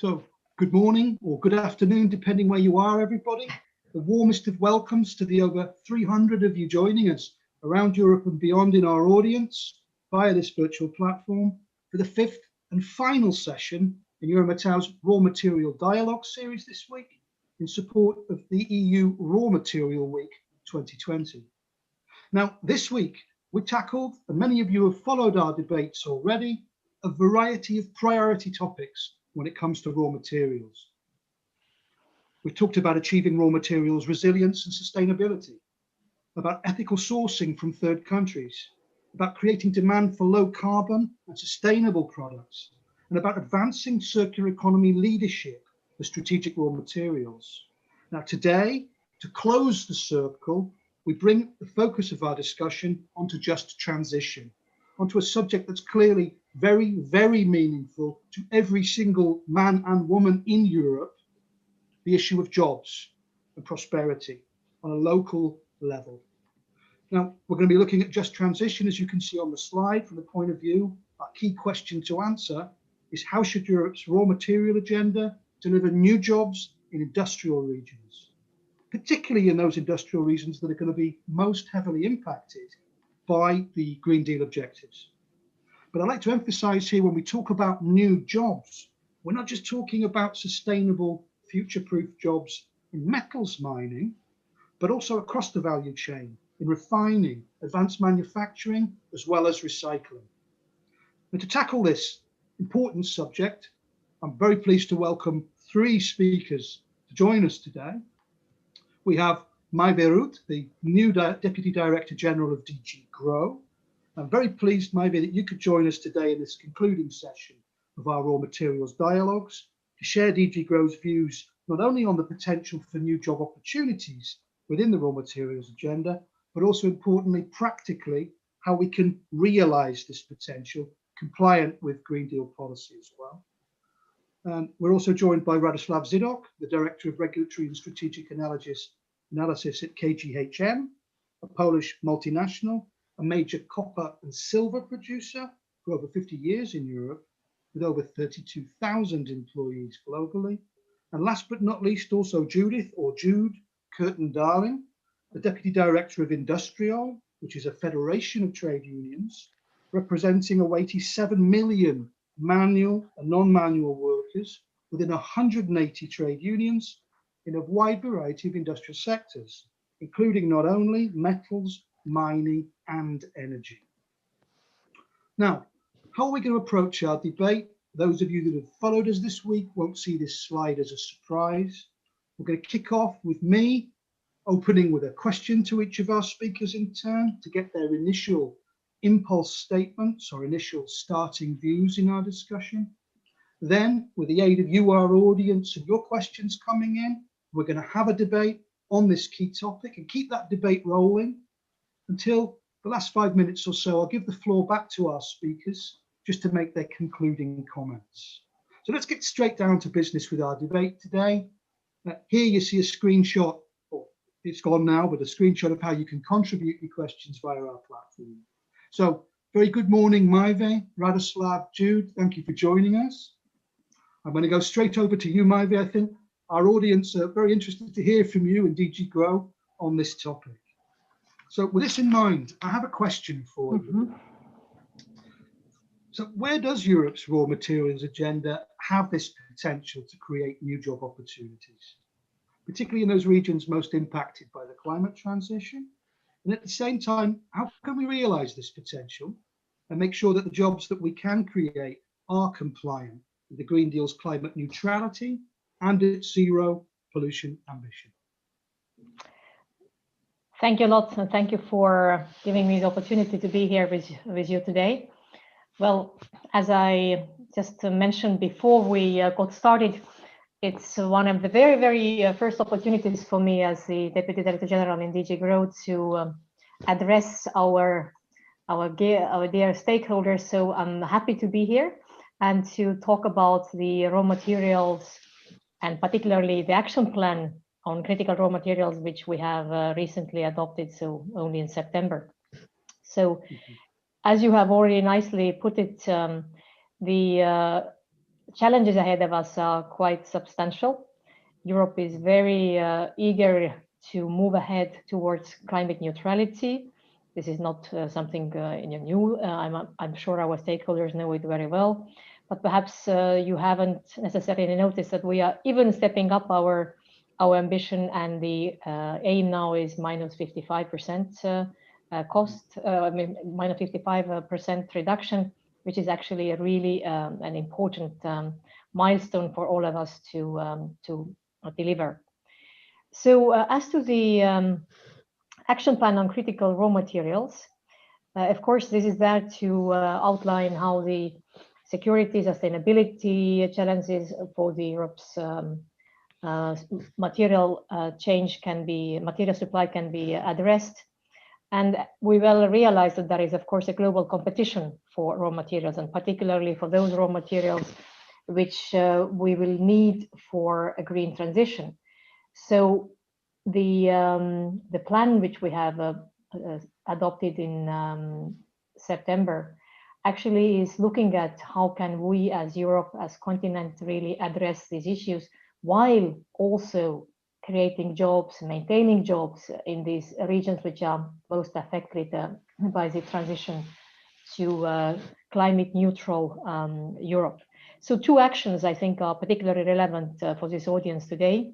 So, good morning or good afternoon, depending where you are, everybody. The warmest of welcomes to the over 300 of you joining us around Europe and beyond in our audience via this virtual platform for the fifth and final session in Eurometau's Raw Material Dialogue series this week in support of the EU Raw Material Week 2020. Now, this week, we tackled, and many of you have followed our debates already, a variety of priority topics when it comes to raw materials. We've talked about achieving raw materials resilience and sustainability, about ethical sourcing from third countries, about creating demand for low carbon and sustainable products, and about advancing circular economy leadership for strategic raw materials. Now today, to close the circle, we bring the focus of our discussion onto just transition, onto a subject that's clearly very, very meaningful to every single man and woman in Europe, the issue of jobs and prosperity on a local level. Now, we're going to be looking at just transition, as you can see on the slide. From the point of view, our key question to answer is how should Europe's raw material agenda deliver new jobs in industrial regions, particularly in those industrial regions that are going to be most heavily impacted by the Green Deal objectives. But I'd like to emphasize here, when we talk about new jobs, we're not just talking about sustainable, future-proof jobs in metals mining, but also across the value chain, in refining, advanced manufacturing, as well as recycling. And to tackle this important subject, I'm very pleased to welcome three speakers to join us today. We have Maïve Roet, the new Deputy Director General of DG GROW. I'm very pleased, Maïve, that you could join us today in this concluding session of our Raw Materials Dialogues to share DG GROW's views not only on the potential for new job opportunities within the raw materials agenda, but also importantly, practically, how we can realise this potential compliant with Green Deal policy as well. And we're also joined by Radoslav Zidok, the Director of Regulatory and Strategic Analysis at KGHM, a Polish multinational, a major copper and silver producer for over 50 years in Europe, with over 32,000 employees globally. And last but not least, also Jude Curtin-Darling, the Deputy Director of Industrial, which is a federation of trade unions, representing a weighty 7 million manual and non-manual workers within 180 trade unions in a wide variety of industrial sectors, including not only metals, mining, and energy. Now, how are we going to approach our debate? Those of you that have followed us this week won't see this slide as a surprise. We're going to kick off with me opening with a question to each of our speakers in turn to get their initial impulse statements or initial starting views in our discussion. Then, with the aid of you, our audience, and your questions coming in, we're going to have a debate on this key topic and keep that debate rolling until the last 5 minutes or so. I'll give the floor back to our speakers just to make their concluding comments. So let's get straight down to business with our debate today. Here you see a screenshot, or it's gone now, but a screenshot of how you can contribute your questions via our platform. So very good morning, Maïve, Radoslav, Jude, thank you for joining us. I'm going to go straight over to you, Maïve. I think our audience are very interested to hear from you and DG GROW on this topic. So with this in mind, I have a question for you. So where does Europe's raw materials agenda have this potential to create new job opportunities, particularly in those regions most impacted by the climate transition? And at the same time, how can we realise this potential and make sure that the jobs that we can create are compliant with the Green Deal's climate neutrality and its zero pollution ambition? Thank you a lot, and thank you for giving me the opportunity to be here with you today. Well, as I just mentioned before we got started, it's one of the very, very first opportunities for me as the Deputy Director General in DG GROW to address our dear stakeholders. So I'm happy to be here and to talk about the raw materials and particularly the action plan on critical raw materials, which we have recently adopted, so only in September. So as you have already nicely put it, the challenges ahead of us are quite substantial. Europe is very eager to move ahead towards climate neutrality. This is not something new. I'm sure our stakeholders know it very well, but perhaps you haven't necessarily noticed that we are even stepping up our ambition, and the aim now is minus 55% cost, minus 55% reduction, which is actually a really an important milestone for all of us to deliver. So as to the action plan on critical raw materials, of course, this is there to outline how the security, sustainability challenges for the Europe's material material supply can be addressed. And we will realize that there is, of course, a global competition for raw materials, and particularly for those raw materials which we will need for a green transition. So the plan which we have adopted in September actually is looking at how can we as Europe, as continent, really address these issues while also creating jobs, maintaining jobs in these regions which are most affected by the transition to climate neutral Europe. So two actions I think are particularly relevant for this audience today,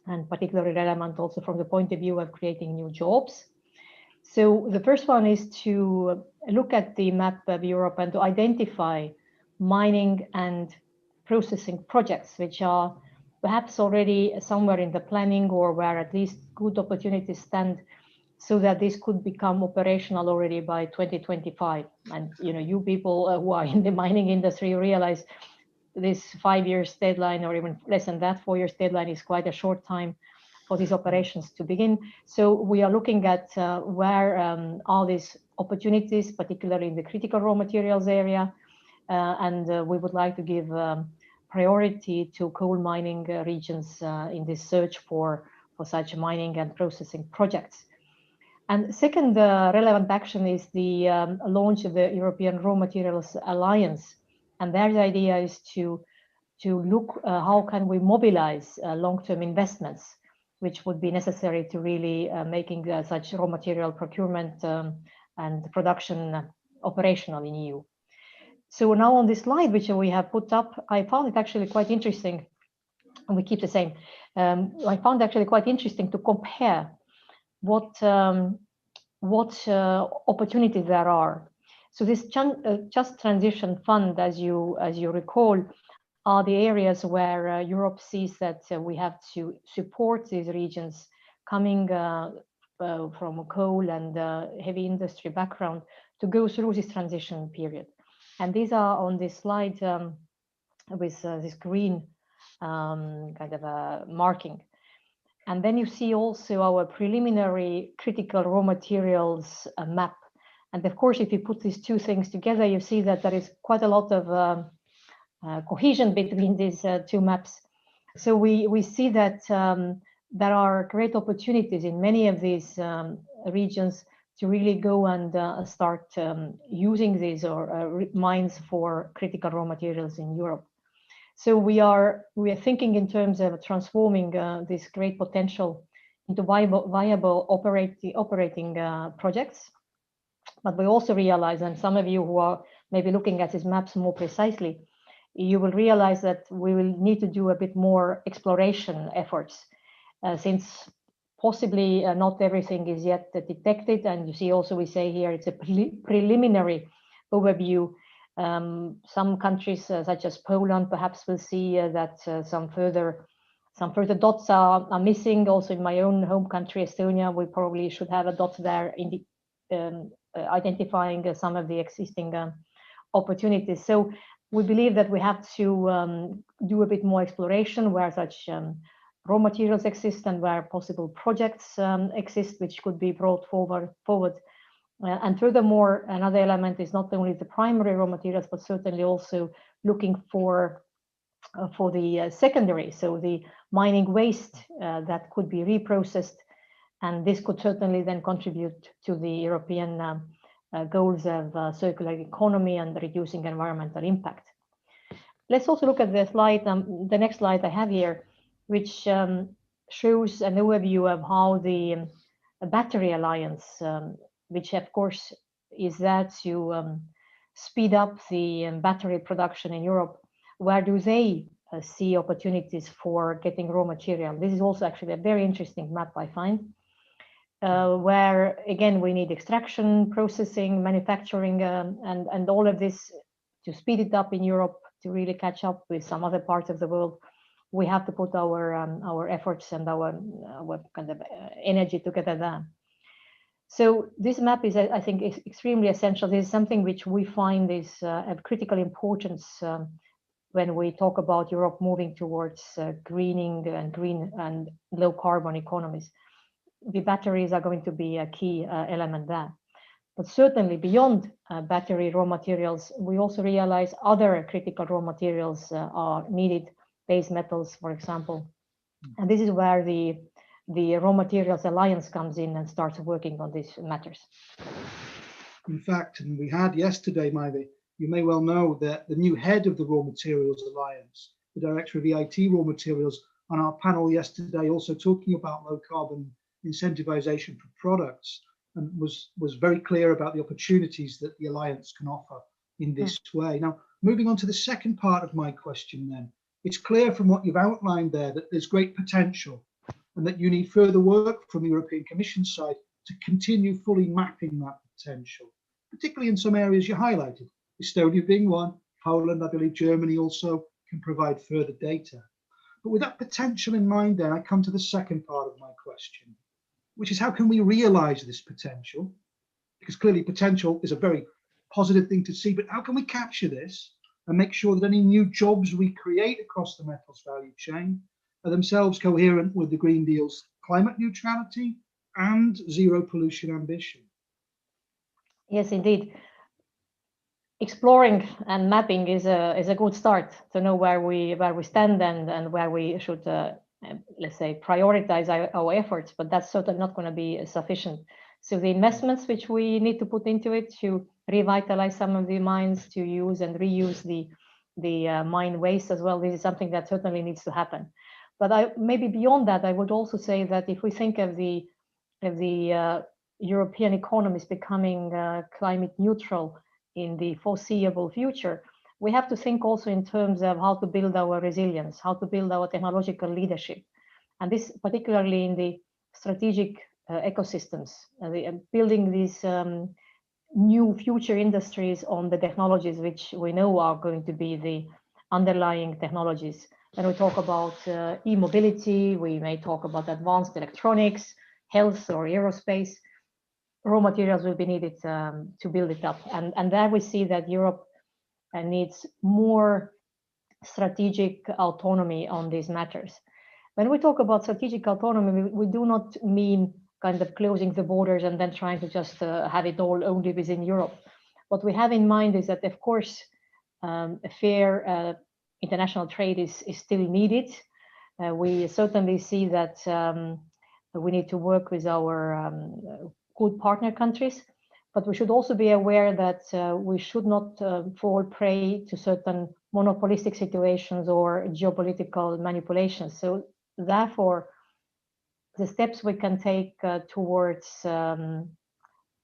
and particularly relevant also from the point of view of creating new jobs. So the first one is to look at the map of Europe and to identify mining and processing projects which are perhaps already somewhere in the planning, or where at least good opportunities stand, so that this could become operational already by 2025. And you people who are in the mining industry realize this 5 years deadline, or even less than that, 4 years deadline, is quite a short time for these operations to begin. So we are looking at where are these opportunities, particularly in the critical raw materials area, and we would like to give priority to coal mining regions in this search for such mining and processing projects. And second relevant action is the launch of the European Raw Materials Alliance. And their idea is to look how can we mobilize long-term investments, which would be necessary to really making such raw material procurement and production operational in EU. So now on this slide, which we have put up, I found it actually quite interesting, and we keep the same. I found actually quite interesting to compare what opportunities there are. So this Just Transition Fund, as you recall, are the areas where Europe sees that we have to support these regions coming from coal and heavy industry background to go through this transition period. And these are on this slide with this green kind of a marking. And then you see also our preliminary critical raw materials map. And of course, if you put these two things together, you see that there is quite a lot of cohesion between these two maps. So we see that there are great opportunities in many of these regions to really go and start using these mines for critical raw materials in Europe. So we are thinking in terms of transforming this great potential into viable operating projects. But we also realize, and some of you who are maybe looking at these maps more precisely, you will realize that we will need to do a bit more exploration efforts, since possibly not everything is yet detected. And you see also we say here it's a preliminary overview. Some countries such as Poland perhaps will see that some further dots are missing. Also in my own home country, Estonia, we probably should have a dot there in the, identifying some of the existing opportunities. So we believe that we have to do a bit more exploration where such raw materials exist and where possible projects exist, which could be brought forward. And furthermore, another element is not only the primary raw materials, but certainly also looking for the secondary, so the mining waste that could be reprocessed. And this could certainly then contribute to the European goals of circular economy and reducing environmental impact. let's also look at the slide, the next slide I have here, which shows an overview of how the battery alliance, which of course is there to speed up the battery production in Europe. Where do they see opportunities for getting raw material? This is also actually a very interesting map, I find, where again we need extraction, processing, manufacturing, and all of this to speed it up in Europe to really catch up with some other parts of the world. We have to put our efforts and our kind of energy together there. So this map is, I think, is extremely essential. This is something which we find is of critical importance when we talk about Europe moving towards greening and green and low carbon economies. The batteries are going to be a key element there. But certainly beyond battery raw materials, we also realize other critical raw materials are needed, base metals, for example. And this is where the Raw Materials Alliance comes in and starts working on these matters. In fact, and we had yesterday, Maivie, you may well know that the new head of the Raw Materials Alliance, the director of EIT Raw Materials, on our panel yesterday also talking about low carbon incentivization for products, and was very clear about the opportunities that the Alliance can offer in this way. Now, moving on to the second part of my question then, it's clear from what you've outlined there that there's great potential and that you need further work from the European Commission side to continue fully mapping that potential, particularly in some areas you highlighted, Estonia being one, Poland, I believe Germany also can provide further data. But with that potential in mind then, I come to the second part of my question, which is how can we realize this potential? Because clearly potential is a very positive thing to see, but how can we capture this and make sure that any new jobs we create across the metals value chain are themselves coherent with the Green Deal's climate neutrality and zero pollution ambition? Yes, indeed. Exploring and mapping is a good start to know where we stand and where we should let's say prioritize our efforts, but that's certainly not going to be sufficient. So the investments which we need to put into it to revitalize some of the mines, to use and reuse the mine waste as well, this is something that certainly needs to happen. But maybe beyond that, I would also say that if we think of the European economies becoming climate neutral in the foreseeable future, we have to think also in terms of how to build our resilience, how to build our technological leadership. And this particularly in the strategic ecosystems, building these new future industries on the technologies which we know are going to be the underlying technologies. When we talk about e-mobility, we may talk about advanced electronics, health or aerospace. Raw materials will be needed to build it up. And there we see that Europe needs more strategic autonomy on these matters. When we talk about strategic autonomy, we do not mean kind of closing the borders and then trying to just have it all only within Europe. What we have in mind is that, of course, a fair international trade is still needed. We certainly see that we need to work with our good partner countries, but we should also be aware that we should not fall prey to certain monopolistic situations or geopolitical manipulations. So therefore, the steps we can take towards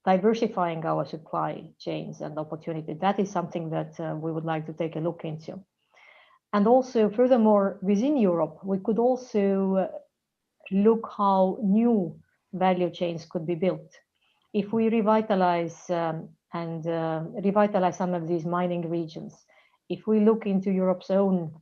diversifying our supply chains and opportunity, that is something that we would like to take a look into. And also, furthermore, within Europe, we could also look how new value chains could be built. If we revitalize revitalize some of these mining regions, if we look into Europe's own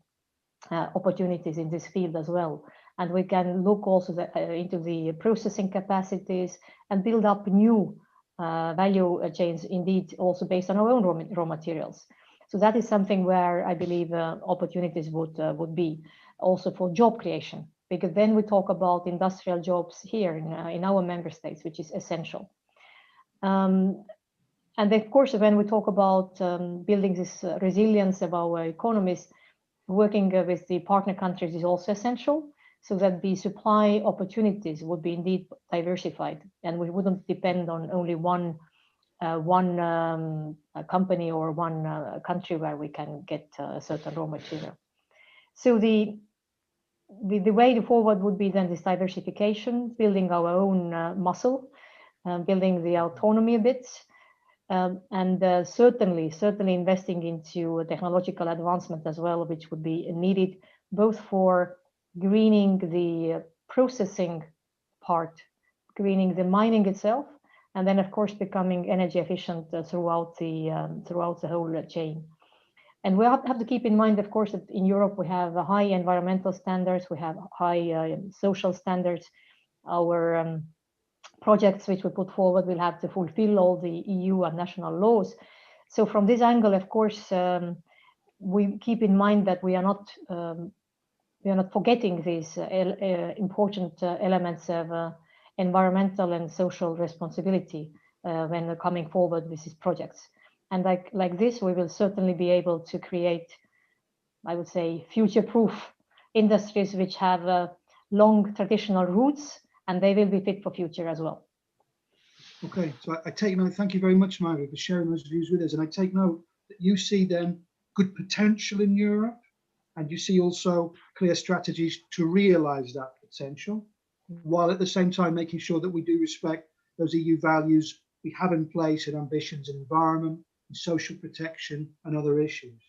opportunities in this field as well, and we can look also into the processing capacities and build up new value chains, indeed, also based on our own raw materials. So that is something where I believe opportunities would be also for job creation, because then we talk about industrial jobs here in our member states, which is essential. And of course, when we talk about building this resilience of our economies, working with the partner countries is also essential, so that the supply opportunities would be indeed diversified, and we wouldn't depend on only one one a company or one country where we can get a certain raw material. So the way forward would be then this diversification, building our own muscle, building the autonomy a bit, and certainly investing into technological advancement as well, which would be needed both for greening the processing part, greening the mining itself, and then of course becoming energy efficient throughout the whole chain. And we have to keep in mind, of course, that in Europe we have high environmental standards, we have high social standards. Our projects which we put forward will have to fulfill all the EU and national laws. So from this angle, of course, we keep in mind that we are not forgetting these important elements of environmental and social responsibility when coming forward with these projects. And like this, we will certainly be able to create, I would say, future-proof industries which have long traditional roots, and they will be fit for future as well. Okay, so I take note. Thank you very much, Margaret, for sharing those views with us. And I take note that you see then good potential in Europe, and you see also clear strategies to realise that potential, while at the same time making sure that we do respect those EU values we have in place and ambitions in environment, in social protection and other issues.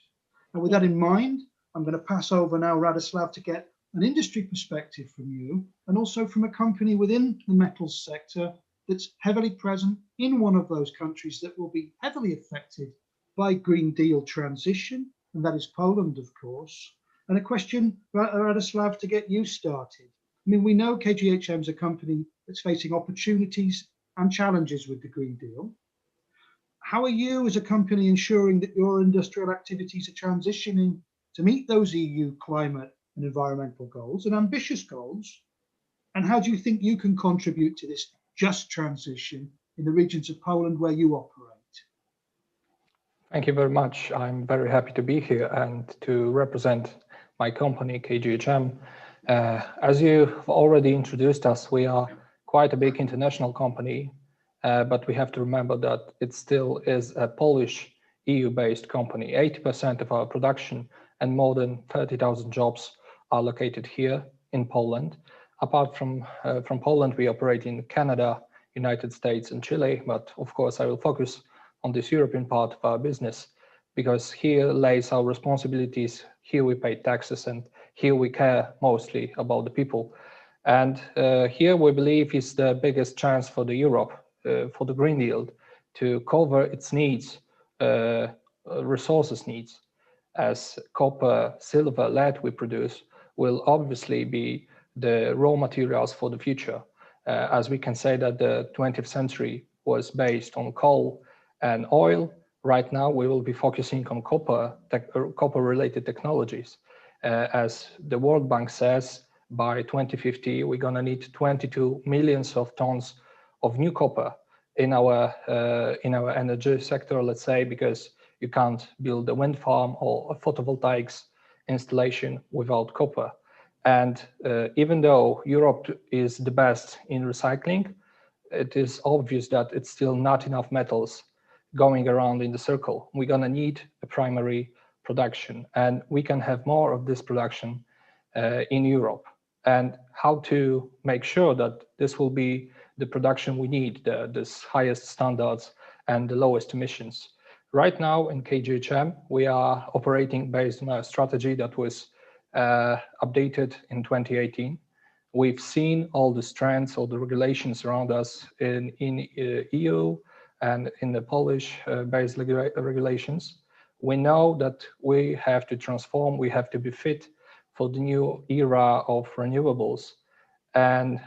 And with that in mind, I'm going to pass over now, Radoslav, to get an industry perspective from you, and also from a company within the metals sector that's heavily present in one of those countries that will be heavily affected by Green Deal transition, and that is Poland, of course. And a question, Radoslav, to get you started. I mean, we know KGHM is a company that's facing opportunities and challenges with the Green Deal. How are you as a company ensuring that your industrial activities are transitioning to meet those EU climate and environmental goals and ambitious goals? And how do you think you can contribute to this just transition in the regions of Poland where you operate? Thank you very much. I'm very happy to be here and to represent my company, KGHM. As you've already introduced us, we are quite a big international company, but we have to remember that it still is a Polish EU-based company. 80% of our production and more than 30,000 jobs are located here in Poland. Apart from Poland, we operate in Canada, United States and Chile, but of course I will focus on this European part of our business because here lays our responsibilities, here we pay taxes and here we care mostly about the people. And here we believe is the biggest chance for the Europe, for the Green Deal, to cover its needs, resources needs, as copper, silver, lead we produce will obviously be the raw materials for the future. As we can say that the 20th century was based on coal and oil, right now we will be focusing on copper-related technologies. As the World Bank says, by 2050, we're gonna need 22 million tons of new copper in our energy sector, let's say, because you can't build a wind farm or a photovoltaics installation without copper. And even though Europe is the best in recycling, it is obvious that it's still not enough metals going around in the circle. We're gonna need a primary production, and we can have more of this production in Europe. And how to make sure that this will be the production we need, this highest standards and the lowest emissions. Right now in KGHM, we are operating based on a strategy that was updated in 2018. We've seen all the trends, all the regulations around us in EU and in the Polish based regulations. We know that we have to transform, we have to be fit for the new era of renewables. And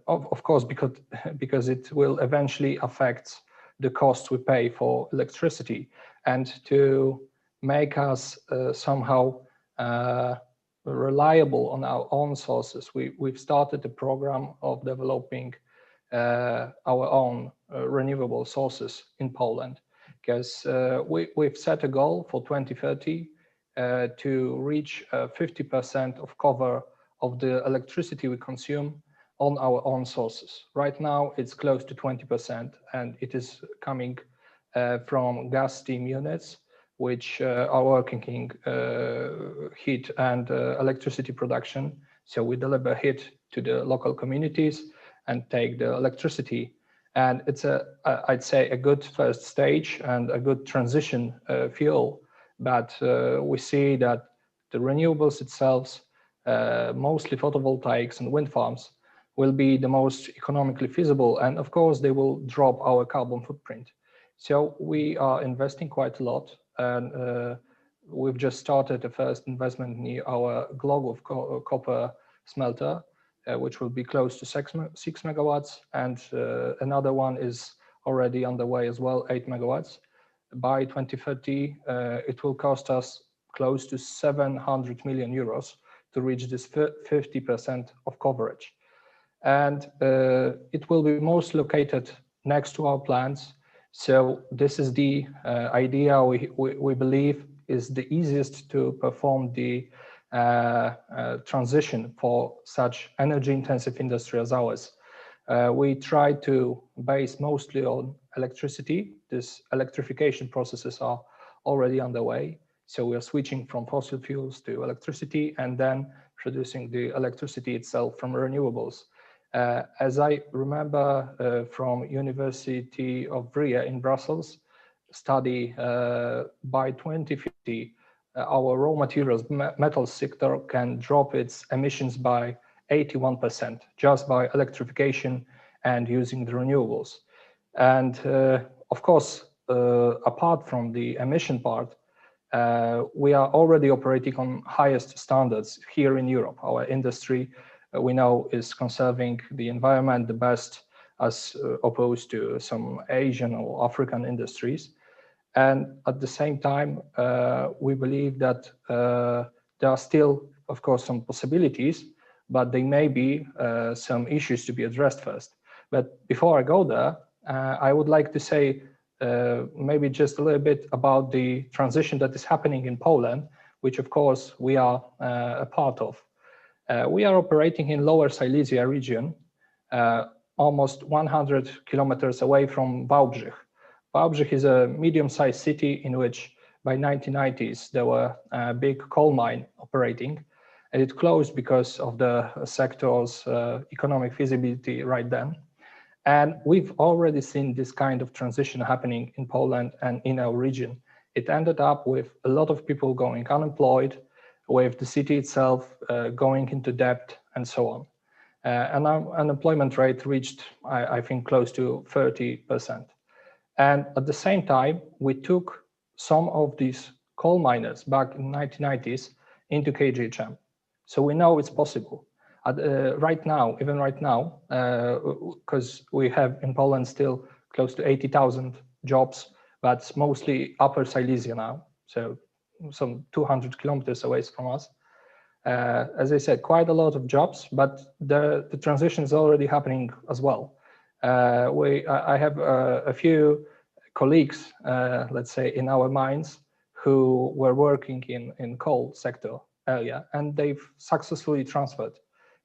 of course, because it will eventually affect the cost we pay for electricity. And to make us somehow reliable on our own sources, we've started a program of developing our own renewable sources in Poland, because we've set a goal for 2030 to reach 50% of cover of the electricity we consume on our own sources. Right now, it's close to 20%, and it is coming from gas steam units, which are working in heat and electricity production. So we deliver heat to the local communities and take the electricity. And it's I'd say, a good first stage and a good transition fuel. But we see that the renewables itself, mostly photovoltaics and wind farms, will be the most economically feasible. And of course, they will drop our carbon footprint. So we are investing quite a lot. And we've just started the first investment near our Glogov copper smelter, which will be close to 6 megawatts. And another one is already underway as well, 8 megawatts. By 2030, it will cost us close to 700 million euros to reach this 50% of coverage. And it will be most located next to our plants. So this is the idea we believe is the easiest to perform the transition for such energy-intensive industry as ours. We try to base mostly on electricity. This electrification processes are already underway. So we are switching from fossil fuels to electricity and then producing the electricity itself from renewables. As I remember from University of Vrije in Brussels, study by 2050, our raw materials metal sector can drop its emissions by 81% just by electrification and using the renewables. And of course, apart from the emission part, we are already operating on highest standards here in Europe. Our industry, we know, is conserving the environment the best as opposed to some Asian or African industries. And at the same time, we believe that there are still, of course, some possibilities, but there may be some issues to be addressed first. But before I go there, I would like to say maybe just a little bit about the transition that is happening in Poland, which of course we are a part of. We are operating in Lower Silesia region, almost 100 kilometers away from Wałbrzych. Wałbrzych is a medium-sized city in which by 1990s there were a big coal mine operating, and it closed because of the sector's economic feasibility right then. And we've already seen this kind of transition happening in Poland and in our region. It ended up with a lot of people going unemployed, with the city itself going into debt and so on. And our unemployment rate reached, I think, close to 30%. And at the same time, we took some of these coal miners back in the 1990s into KGHM. So we know it's possible. Right now, even right now, because we have in Poland still close to 80,000 jobs, but mostly Upper Silesia now, so some 200 kilometers away from us. As I said, quite a lot of jobs, but the transition is already happening as well. I have a few colleagues, let's say, in our mines who were working in coal sector area, and they've successfully transferred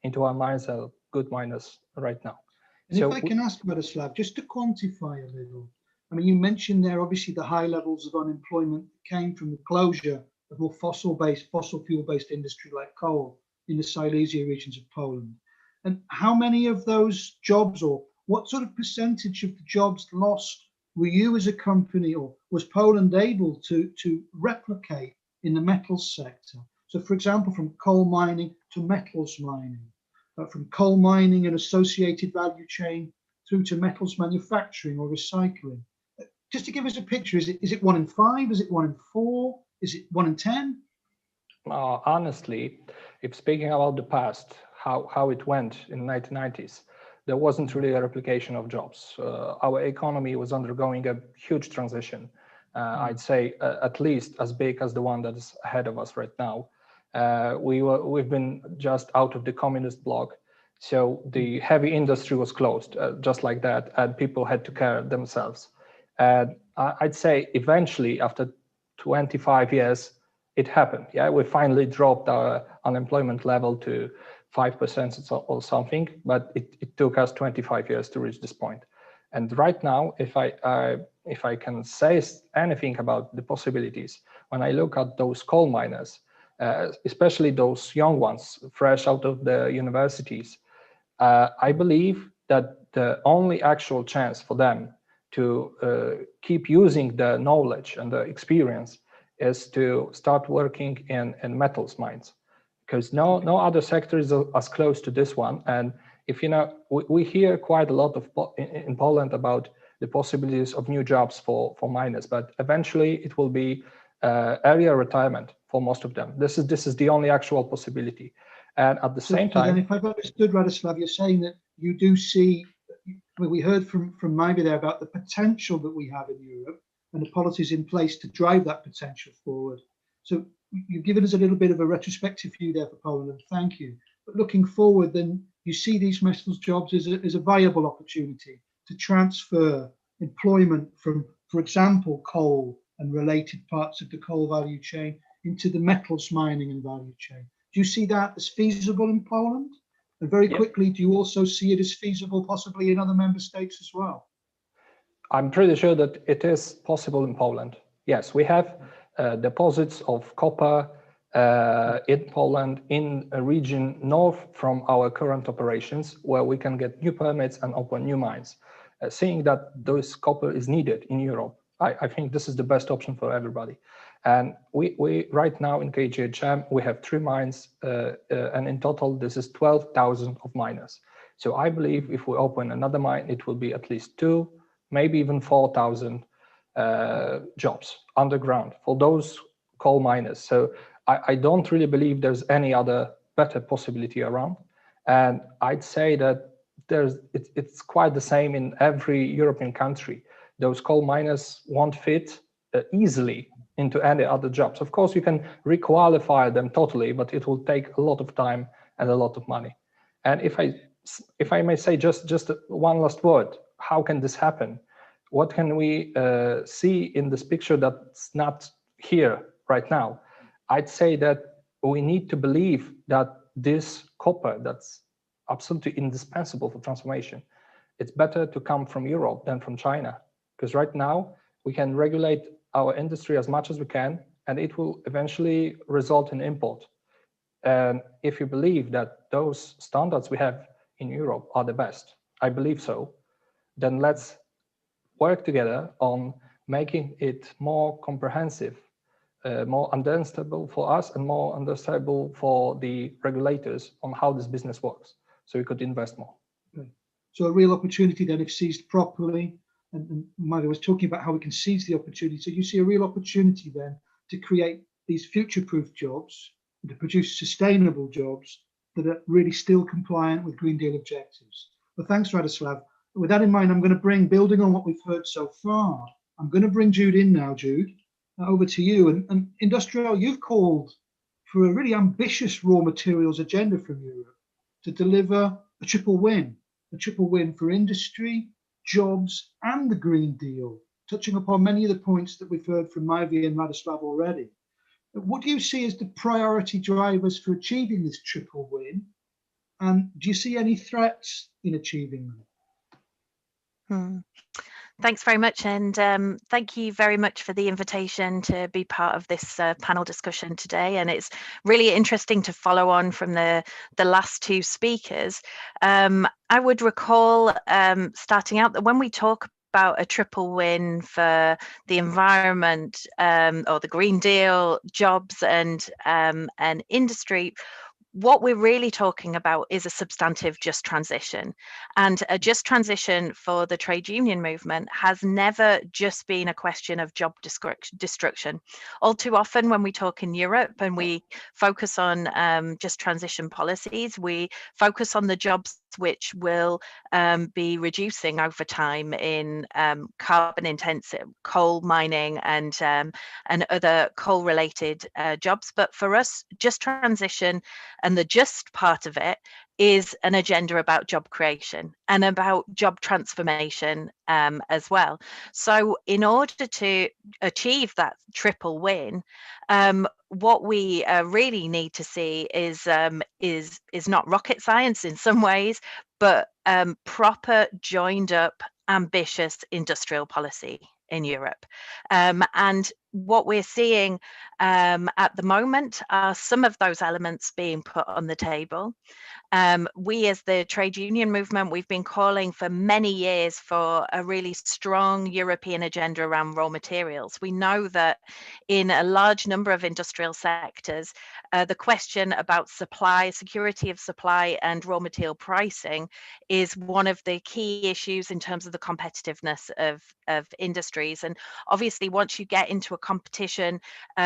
into our mines, good miners right now. And so, if I can ask, Miroslav, just to quantify a little, I mean, you mentioned there obviously the high levels of unemployment that came from the closure of more fossil fuel-based industry like coal in the Silesia regions of Poland. And how many of those jobs, or what sort of percentage of the jobs lost were you as a company, or was Poland able to replicate in the metals sector? So, for example, from coal mining to metals mining, from coal mining and associated value chain through to metals manufacturing or recycling. Just to give us a picture, is it 1 in 5? Is it 1 in 4? Is it 1 in 10? Honestly, if speaking about the past, how it went in the 1990s, there wasn't really a replication of jobs. Our economy was undergoing a huge transition. I'd say at least as big as the one that is ahead of us right now. We've been just out of the communist bloc, so the heavy industry was closed just like that, and people had to care themselves. And I'd say eventually, after 25 years, it happened. Yeah, we finally dropped our unemployment level to 5% or something, but it took us 25 years to reach this point. And right now, if I can say anything about the possibilities, when I look at those coal miners, especially those young ones, fresh out of the universities, I believe that the only actual chance for them to keep using the knowledge and the experience is to start working in metals mines, because no other sector is as close to this one. And if you know, we hear quite a lot of in Poland about the possibilities of new jobs for miners, but eventually it will be area retirement for most of them. This is the only actual possibility. And at the same time, then if I've understood, Radoslav, you're saying that you do see, well, we heard from Maivia there about the potential that we have in Europe and the policies in place to drive that potential forward. So you've given us a little bit of a retrospective view there for Poland, and thank you. But looking forward, then you see these metals jobs as a viable opportunity to transfer employment from, for example, coal and related parts of the coal value chain into the metals mining and value chain. Do you see that as feasible in Poland? And very quickly, do you also see it as feasible possibly in other member states as well? I'm pretty sure that it is possible in Poland. Yes, we have deposits of copper in Poland, in a region north from our current operations, where we can get new permits and open new mines. Seeing that those copper is needed in Europe, I think this is the best option for everybody. And we right now in KGHM, we have 3 mines, and in total, this is 12,000 of miners. So I believe if we open another mine, it will be at least 2, maybe even 4,000 jobs underground for those coal miners. So I don't really believe there's any other better possibility around. And I'd say that it's quite the same in every European country. Those coal miners won't fit easily into any other jobs. Of course, you can requalify them totally, but it will take a lot of time and a lot of money. And if I may say just one last word, how can this happen? What can we see in this picture that's not here right now? I'd say that we need to believe that this copper that's absolutely indispensable for transformation, it's better to come from Europe than from China, because right now we can regulate our industry as much as we can, and it will eventually result in import. And if you believe that those standards we have in Europe are the best, I believe so, then let's work together on making it more comprehensive, more understandable for us and more understandable for the regulators on how this business works, so we could invest more. Okay. So a real opportunity then, if seized properly, and Maivia was talking about how we can seize the opportunity. So you see a real opportunity then to create these future-proof jobs, and to produce sustainable jobs that are really still compliant with Green Deal objectives. Well, thanks, Radoslav. With that in mind, I'm going to building on what we've heard so far, I'm going to bring Jude in now. Jude, over to you. And Industrial, you've called for a really ambitious raw materials agenda from Europe to deliver a triple win for industry, jobs, and the Green Deal, touching upon many of the points that we've heard from Maivia and Radoslav already. What do you see as the priority drivers for achieving this triple win? And do you see any threats in achieving them? Thanks very much, and thank you very much for the invitation to be part of this panel discussion today. And it's really interesting to follow on from the last 2 speakers. I would recall starting out that when we talk about a triple win for the environment, or the Green Deal, jobs, and industry, what we're really talking about is a substantive just transition. And a just transition for the trade union movement has never just been a question of job destruction. All too often when we talk in Europe and we focus on just transition policies, we focus on the jobs which will be reducing over time in carbon intensive coal mining and other coal related jobs. But for us, just transition and the just part of it is an agenda about job creation and about job transformation as well. So in order to achieve that triple win, what we really need to see is not rocket science in some ways, but proper joined up ambitious industrial policy in Europe. And what we're seeing at the moment are some of those elements being put on the table. We as the trade union movement, we've been calling for many years for a really strong European agenda around raw materials. We know that in a large number of industrial sectors, the question about supply, security of supply and raw material pricing is one of the key issues in terms of the competitiveness of industries. And obviously, once you get into a competition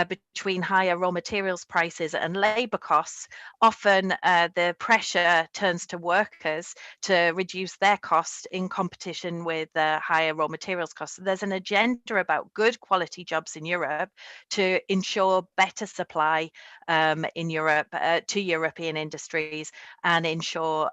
between higher raw materials prices and labour costs, often the pressure turns to workers to reduce their costs in competition with higher raw materials costs. So there's an agenda about good quality jobs in Europe to ensure better supply in Europe to European industries and ensure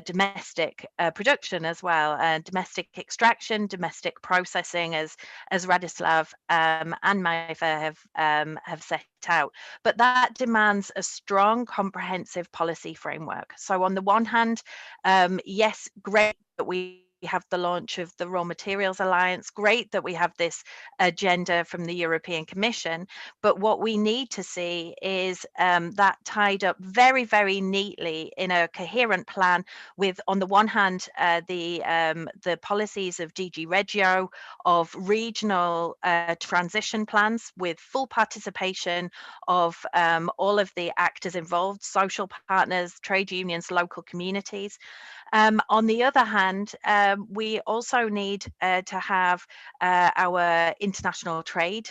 domestic production as well, domestic extraction, domestic processing, as Radislav and Maiva have set out. But that demands a strong, comprehensive policy framework. So on the one hand, yes, great that we have the launch of the Raw Materials Alliance, great that we have this agenda from the European Commission, but what we need to see is that tied up very, very neatly in a coherent plan with, on the one hand, the policies of DG Regio, of regional transition plans with full participation of all of the actors involved, social partners, trade unions, local communities. On the other hand, we also need to have our international trade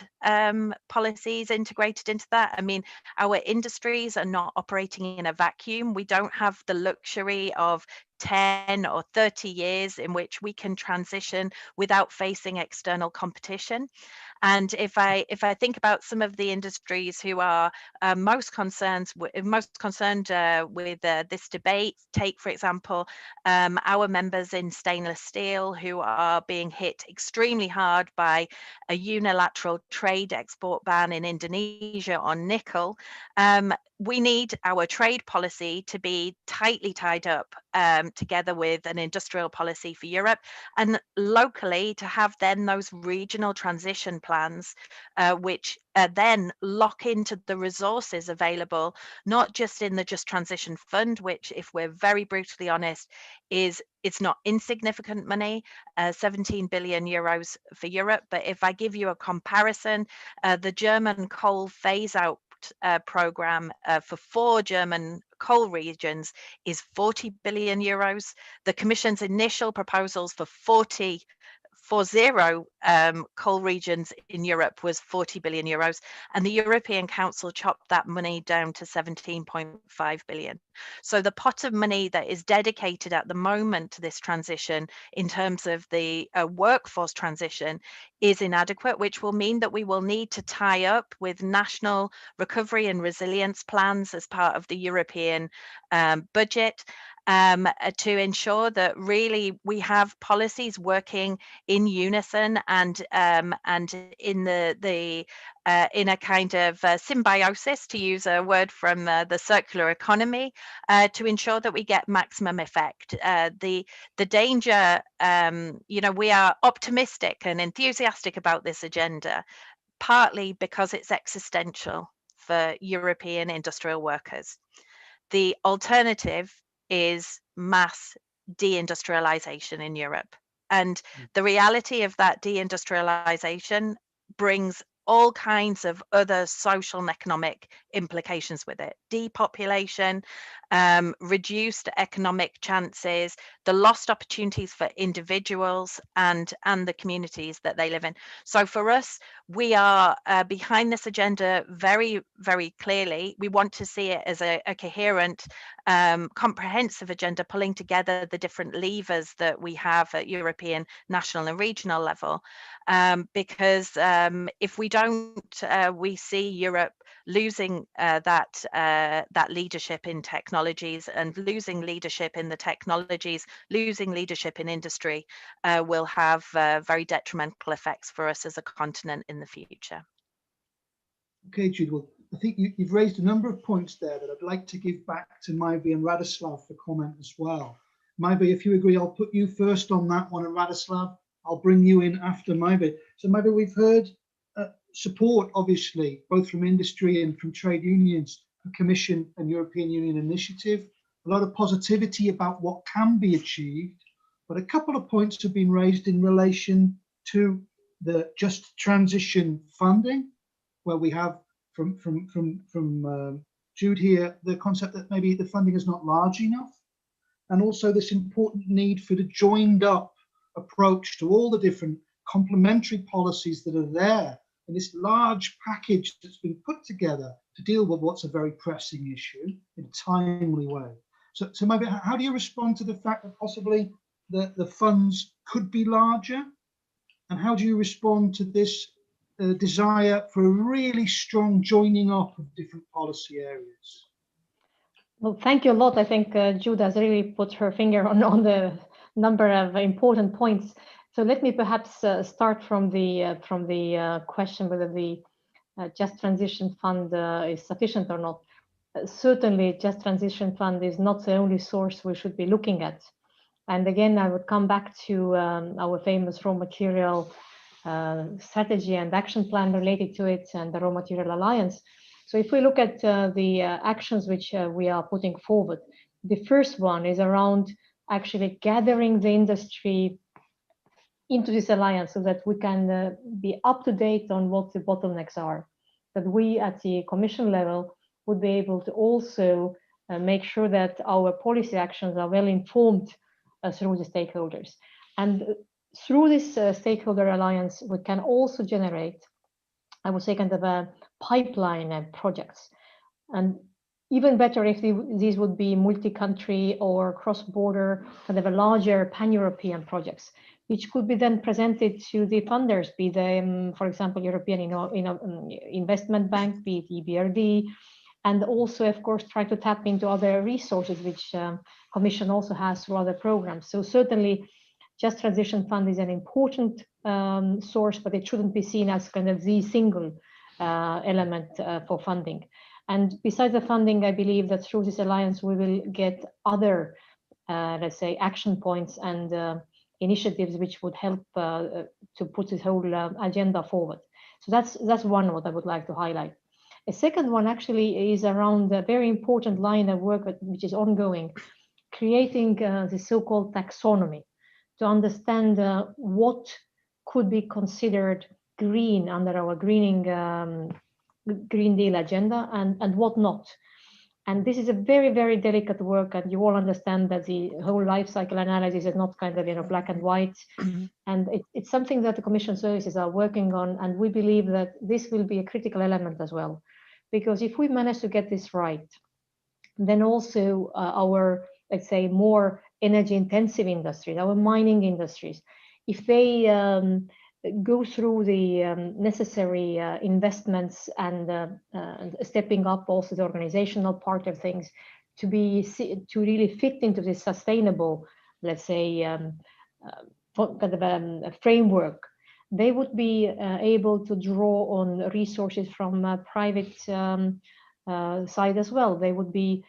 policies integrated into that. I mean, our industries are not operating in a vacuum. We don't have the luxury of 10 or 30 years in which we can transition without facing external competition. And if I think about some of the industries who are most concerned with this debate, take for example our members in stainless steel who are being hit extremely hard by a unilateral trade export ban in Indonesia on nickel. We need our trade policy to be tightly tied up together with an industrial policy for Europe, and locally to have then those regional transition plans which then lock into the resources available, not just in the Just Transition Fund, which, if we're very brutally honest, it's not insignificant money, 17 billion euros for Europe. But if I give you a comparison, the German coal phase out program for 4 German coal regions is 40 billion euros. The Commission's initial proposals for 40 coal regions in Europe was 40 billion euros, and the European Council chopped that money down to 17.5 billion. So the pot of money that is dedicated at the moment to this transition in terms of the workforce transition is inadequate, which will mean that we will need to tie up with national recovery and resilience plans as part of the European budget to ensure that really we have policies working in unison and in in a kind of symbiosis, to use a word from the circular economy, to ensure that we get maximum effect. The danger, we are optimistic and enthusiastic about this agenda, partly because it's existential for European industrial workers. The alternative is mass deindustrialization in Europe. And the reality of that deindustrialization brings all kinds of other social and economic implications with it. Depopulation, reduced economic chances, the lost opportunities for individuals and the communities that they live in. So for us, we are behind this agenda very, very clearly. We want to see it as a coherent, comprehensive agenda, pulling together the different levers that we have at European, national and regional level. Because if we don't, we see Europe losing that leadership in technologies, and losing leadership in the technologies, losing leadership in industry will have very detrimental effects for us as a continent in the future. Okay, Jude, well, I think you've raised a number of points there that I'd like to give back to Maivi and Radislav for comment as well. maybe if you agree, I'll put you first on that one, and Radoslav, I'll bring you in after maybe. So maybe we've heard support, obviously, both from industry and from trade unions, for Commission and European Union initiative, a lot of positivity about what can be achieved, but a couple of points have been raised in relation to the just transition funding, where we have from Jude here the concept that maybe the funding is not large enough, and also this important need for the joined up approach to all the different complementary policies that are there in this large package that's been put together to deal with what's a very pressing issue in a timely way. So maybe how do you respond to the fact that possibly the funds could be larger, and how do you respond to this desire for a really strong joining up of different policy areas? Well, thank you a lot. I think Jude has really put her finger on the number of important points. So let me perhaps start from the question whether the Just Transition Fund is sufficient or not. Certainly, Just Transition Fund is not the only source we should be looking at. And again, I would come back to our famous raw material strategy and action plan related to it, and the Raw Material Alliance. So if we look at the actions which we are putting forward, the first one is around actually gathering the industry into this alliance so that we can be up to date on what the bottlenecks are, that we at the Commission level would be able to also make sure that our policy actions are well informed through the stakeholders. And through this stakeholder alliance, we can also generate, I would say, kind of a pipeline and projects. And even better if these would be multi-country or cross-border, kind of a larger pan-European projects, which could be then presented to the funders, be they, for example, European Investment Bank, be it EBRD, and also, of course, try to tap into other resources, which Commission also has through other programs. So certainly, Just Transition Fund is an important source, but it shouldn't be seen as kind of the single element for funding. And besides the funding, I believe that through this alliance, we will get other, let's say, action points and initiatives which would help to put this whole agenda forward. So that's one what I would like to highlight. A second one actually is around a very important line of work which is ongoing, creating the so-called taxonomy to understand what could be considered green under our Green Deal agenda and what not. And this is a very, very delicate work, and you all understand that the whole life cycle analysis is not kind of black and white. And it's something that the Commission services are working on, and we believe that this will be a critical element as well. Because if we manage to get this right, then also our, let's say, more energy intensive industries, our mining industries, if they go through the necessary investments and stepping up also the organizational part of things to really fit into this sustainable, let's say, kind of a framework, they would be able to draw on resources from private side as well. They would be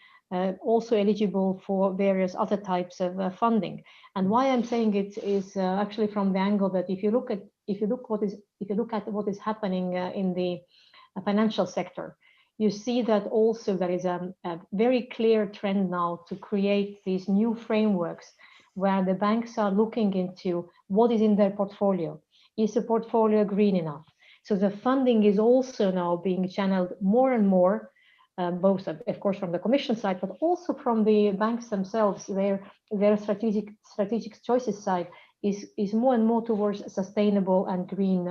also eligible for various other types of funding. And why I'm saying it is actually from the angle that if you look at what is happening in the financial sector, you see that also there is a very clear trend now to create these new frameworks where the banks are looking into what is in their portfolio. Is the portfolio green enough? So the funding is also now being channeled more and more, both of course from the Commission side, but also from the banks themselves. Their strategic choices side is more and more towards sustainable and green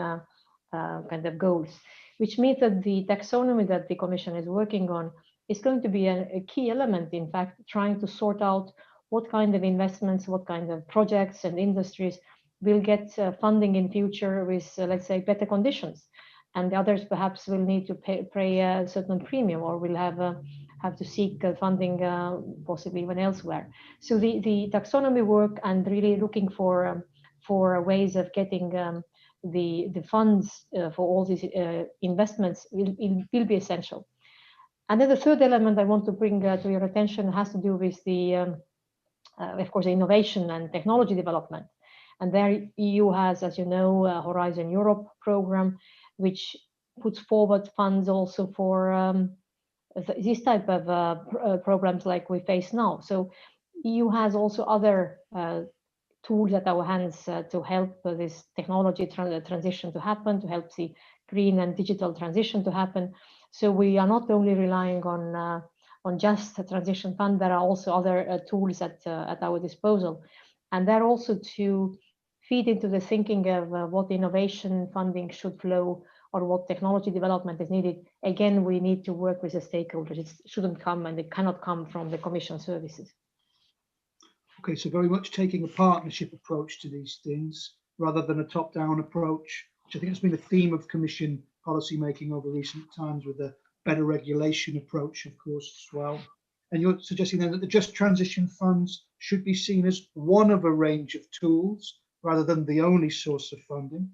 kind of goals, which means that the taxonomy that the Commission is working on is going to be a key element, in fact, trying to sort out what kind of investments, what kind of projects and industries will get funding in future with, let's say, better conditions. And the others perhaps will need to pay a certain premium or will have to seek funding possibly even elsewhere. So the taxonomy work and really looking for ways of getting the funds for all these investments will be essential. And then the third element I want to bring to your attention has to do with the of course, innovation and technology development. And there EU has, as you know, a Horizon Europe program, which puts forward funds also for this type of programs like we face now. So EU has also other tools at our hands to help this technology transition to happen, to help the green and digital transition to happen. So we are not only relying on just the transition fund, there are also other tools at our disposal. And they're also to feed into the thinking of what innovation funding should flow or what technology development is needed. Again, we need to work with the stakeholders. It shouldn't come and it cannot come from the Commission services. Okay, so very much taking a partnership approach to these things rather than a top-down approach, which I think has been a theme of Commission policy making over recent times, with a better regulation approach, of course, as well. And you're suggesting then that the Just Transition funds should be seen as one of a range of tools rather than the only source of funding.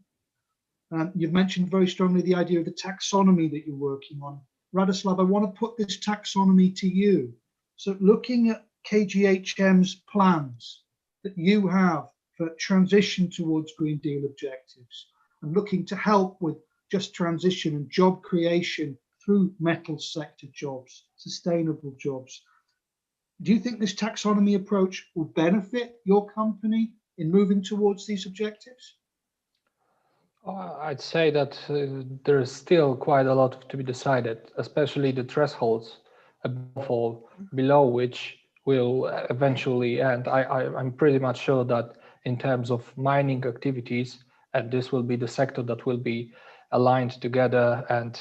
You've mentioned very strongly the idea of the taxonomy that you're working on. Radoslav, I want to put this taxonomy to you. So looking at KGHM's plans that you have for transition towards Green Deal objectives and looking to help with just transition and job creation through metals sector jobs, sustainable jobs, do you think this taxonomy approach will benefit your company in moving towards these objectives? I'd say that there is still quite a lot to be decided, especially the thresholds above all, below which will eventually end. I'm pretty much sure that in terms of mining activities, and this will be the sector that will be aligned together, and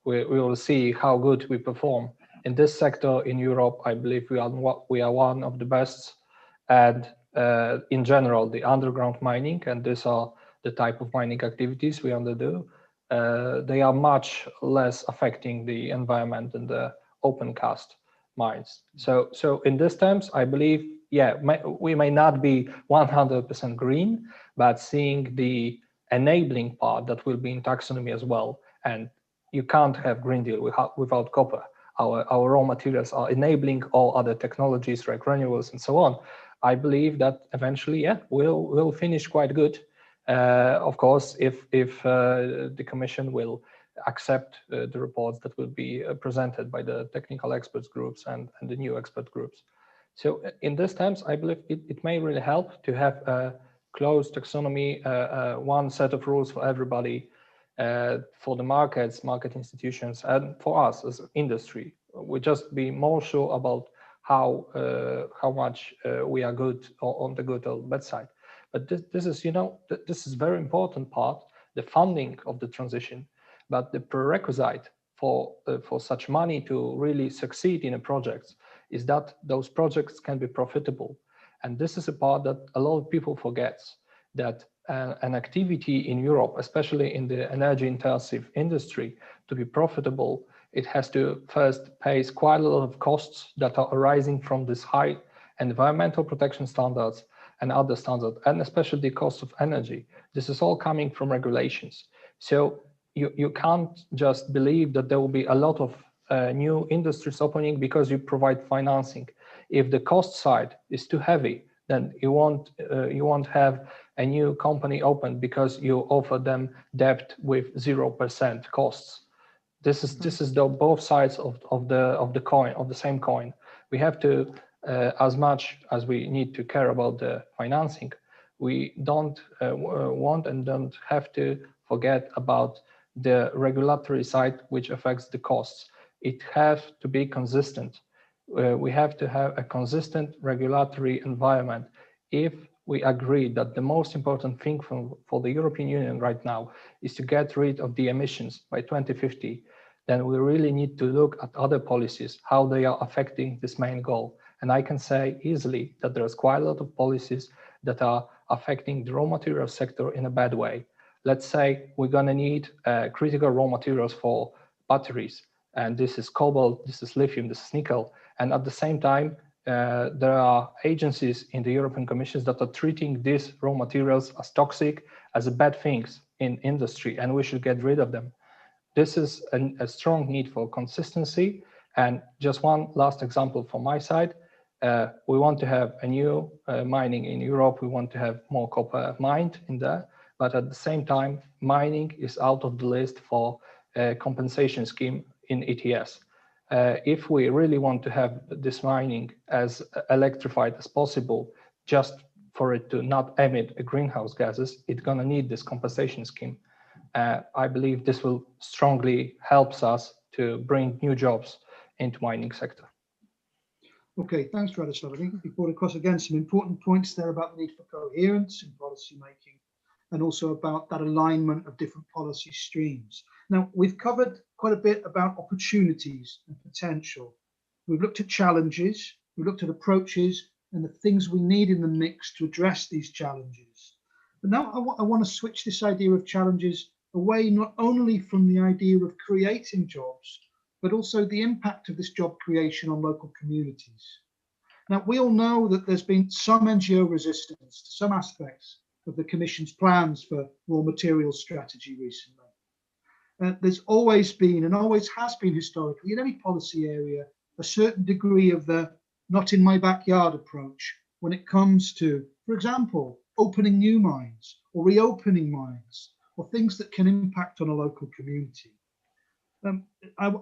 we will see how good we perform. In this sector in Europe, I believe we are one of the best, and in general, the underground mining, and these are the type of mining activities we underdo, they are much less affecting the environment than the open cast mines. So in these terms, I believe, yeah, we may not be 100% green, but seeing the enabling part that will be in taxonomy as well, and you can't have Green Deal without copper. Our raw materials are enabling all other technologies like renewables and so on. I believe that eventually, yeah, we'll finish quite good. Of course, if the Commission will accept the reports that will be presented by the technical experts groups and the new expert groups. So in these terms, I believe it may really help to have a closed taxonomy, one set of rules for everybody, for the markets, market institutions, and for us as industry. We just be more sure about how much we are good on the good or bad side. But this is, you know, this is very important part, the funding of the transition. But the prerequisite for such money to really succeed in a project is that those projects can be profitable. And this is a part that a lot of people forgets, that an activity in Europe, especially in the energy intensive industry, to be profitable, it has to first pay quite a lot of costs that are arising from this high environmental protection standards and other standards, and especially the cost of energy. This is all coming from regulations. So you can't just believe that there will be a lot of new industries opening because you provide financing. If the cost side is too heavy, then you won't have a new company open because you offer them debt with 0% costs. This is the both sides of the coin, of the same coin. We have to, as much as we need to care about the financing, we don't want and don't have to forget about the regulatory side, which affects the costs. It has to be consistent. We have to have a consistent regulatory environment. If we agree that the most important thing for the European Union right now is to get rid of the emissions by 2050, then we really need to look at other policies, how they are affecting this main goal. And I can say easily that there's quite a lot of policies that are affecting the raw material sector in a bad way. Let's say we're going to need critical raw materials for batteries, and this is cobalt, this is lithium, this is nickel. And at the same time, there are agencies in the European Commission that are treating these raw materials as toxic, as bad things in industry, and we should get rid of them. This is a strong need for consistency. And just one last example from my side. We want to have a new mining in Europe. We want to have more copper mined in there, but at the same time, mining is out of the list for a compensation scheme in ETS. If we really want to have this mining as electrified as possible, just for it to not emit greenhouse gases, it's going to need this compensation scheme. I believe this will strongly help us to bring new jobs into mining sector. Okay, thanks, Radoslav. I think you brought across again some important points there about the need for coherence in policy making, and also about that alignment of different policy streams. Now, we've covered quite a bit about opportunities and potential. We've looked at challenges, we've looked at approaches and the things we need in the mix to address these challenges. But now I want to switch this idea of challenges away not only from the idea of creating jobs, but also the impact of this job creation on local communities. Now, we all know that there's been some NGO resistance to some aspects of the Commission's plans for raw materials strategy recently. There's always been and always has been historically in any policy area a certain degree of the not in my backyard approach when it comes to, for example, opening new mines or reopening mines or things that can impact on a local community.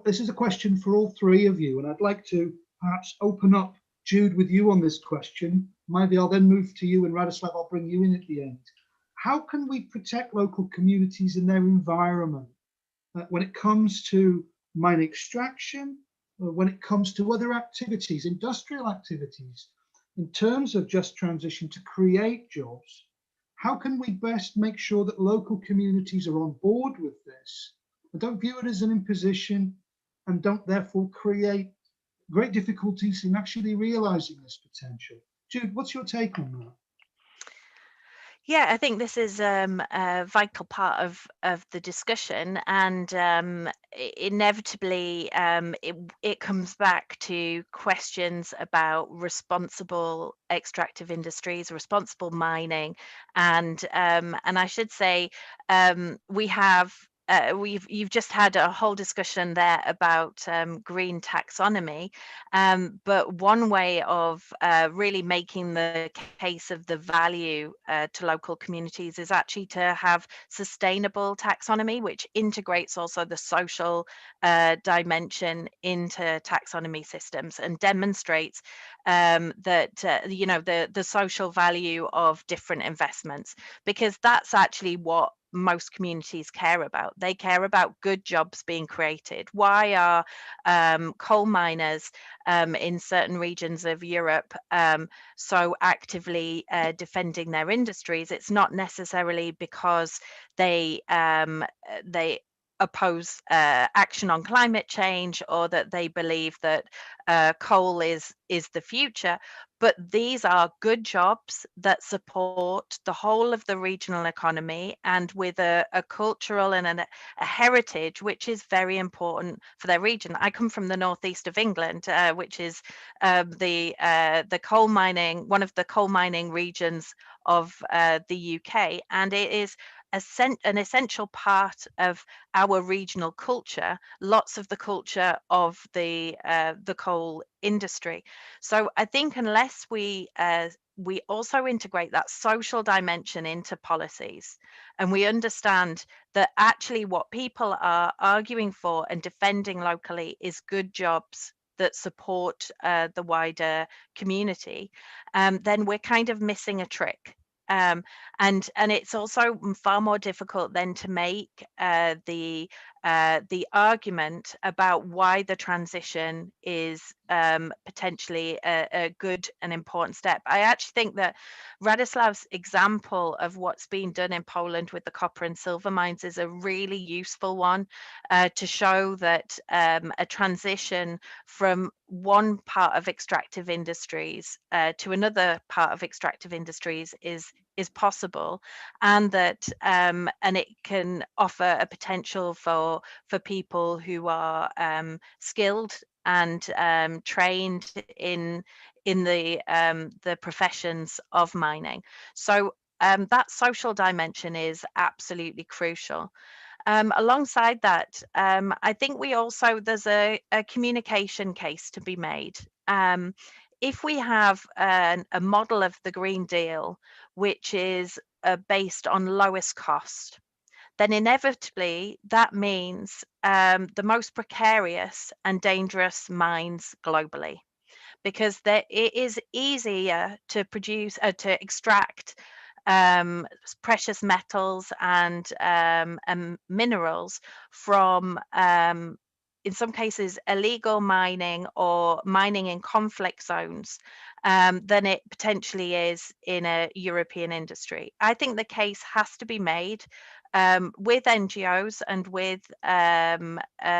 This is a question for all three of you, and I'd like to perhaps open up, Jude, with you on this question. Maybe I'll then move to you, and Radoslav, I'll bring you in at the end. How can we protect local communities in their environment when it comes to mine extraction, when it comes to other activities, industrial activities, in terms of just transition to create jobs? How can we best make sure that local communities are on board with this and don't view it as an imposition and don't therefore create great difficulties in actually realizing this potential? Jude, what's your take on that? Yeah, I think this is a vital part of the discussion, and inevitably it comes back to questions about responsible extractive industries, responsible mining, and I should say we have. You've just had a whole discussion there about green taxonomy, but one way of really making the case of the value to local communities is actually to have sustainable taxonomy, which integrates also the social dimension into taxonomy systems and demonstrates that the social value of different investments, because that's actually what most communities care about. They care about good jobs being created. Why are coal miners in certain regions of Europe so actively defending their industries? It's not necessarily because they oppose action on climate change or that they believe that coal is the future, but these are good jobs that support the whole of the regional economy, and with a cultural and a heritage which is very important for their region. I come from the northeast of England, which is the coal mining, one of the coal mining regions of the UK, and it is an essential part of our regional culture, lots of the culture of the coal industry. So I think unless we also integrate that social dimension into policies, and we understand that actually what people are arguing for and defending locally is good jobs that support the wider community, then we're kind of missing a trick. And it's also far more difficult then to make the argument about why the transition is potentially a good and important step. I actually think that Radoslav's example of what's being done in Poland with the copper and silver mines is a really useful one to show that a transition from one part of extractive industries to another part of extractive industries is possible, and that and it can offer a potential for people who are skilled and trained in the professions of mining. So that social dimension is absolutely crucial. Alongside that, I think there's a communication case to be made. if we have a model of the Green Deal which is based on lowest cost, then inevitably that means the most precarious and dangerous mines globally, because it is easier to produce, to extract precious metals and minerals from, in some cases, illegal mining or mining in conflict zones than it potentially is in a European industry. I think the case has to be made with NGOs and with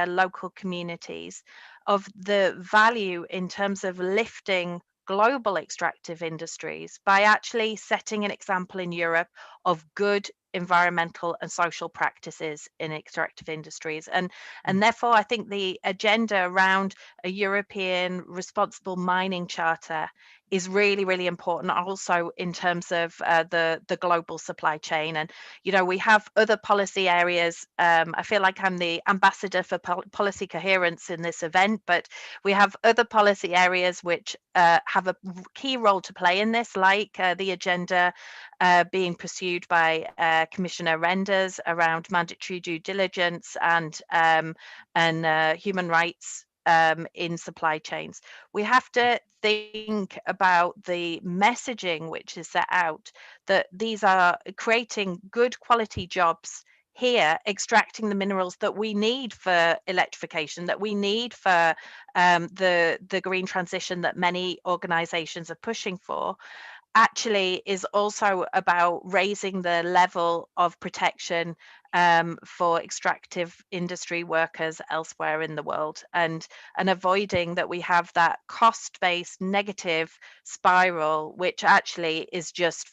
local communities of the value in terms of lifting global extractive industries by actually setting an example in Europe of good environmental and social practices in extractive industries. And therefore, I think the agenda around a European responsible mining charter is really, really important also in terms of the global supply chain. And, you know, we have other policy areas. I feel like I'm the ambassador for policy coherence in this event, but we have other policy areas which have a key role to play in this, like the agenda being pursued by Commissioner Renders around mandatory due diligence and human rights in supply chains. We have to think about the messaging which is set out, that these are creating good quality jobs here, extracting the minerals that we need for electrification, that we need for the green transition that many organizations are pushing for, actually is also about raising the level of protection for extractive industry workers elsewhere in the world, and avoiding that we have that cost-based negative spiral, which actually is just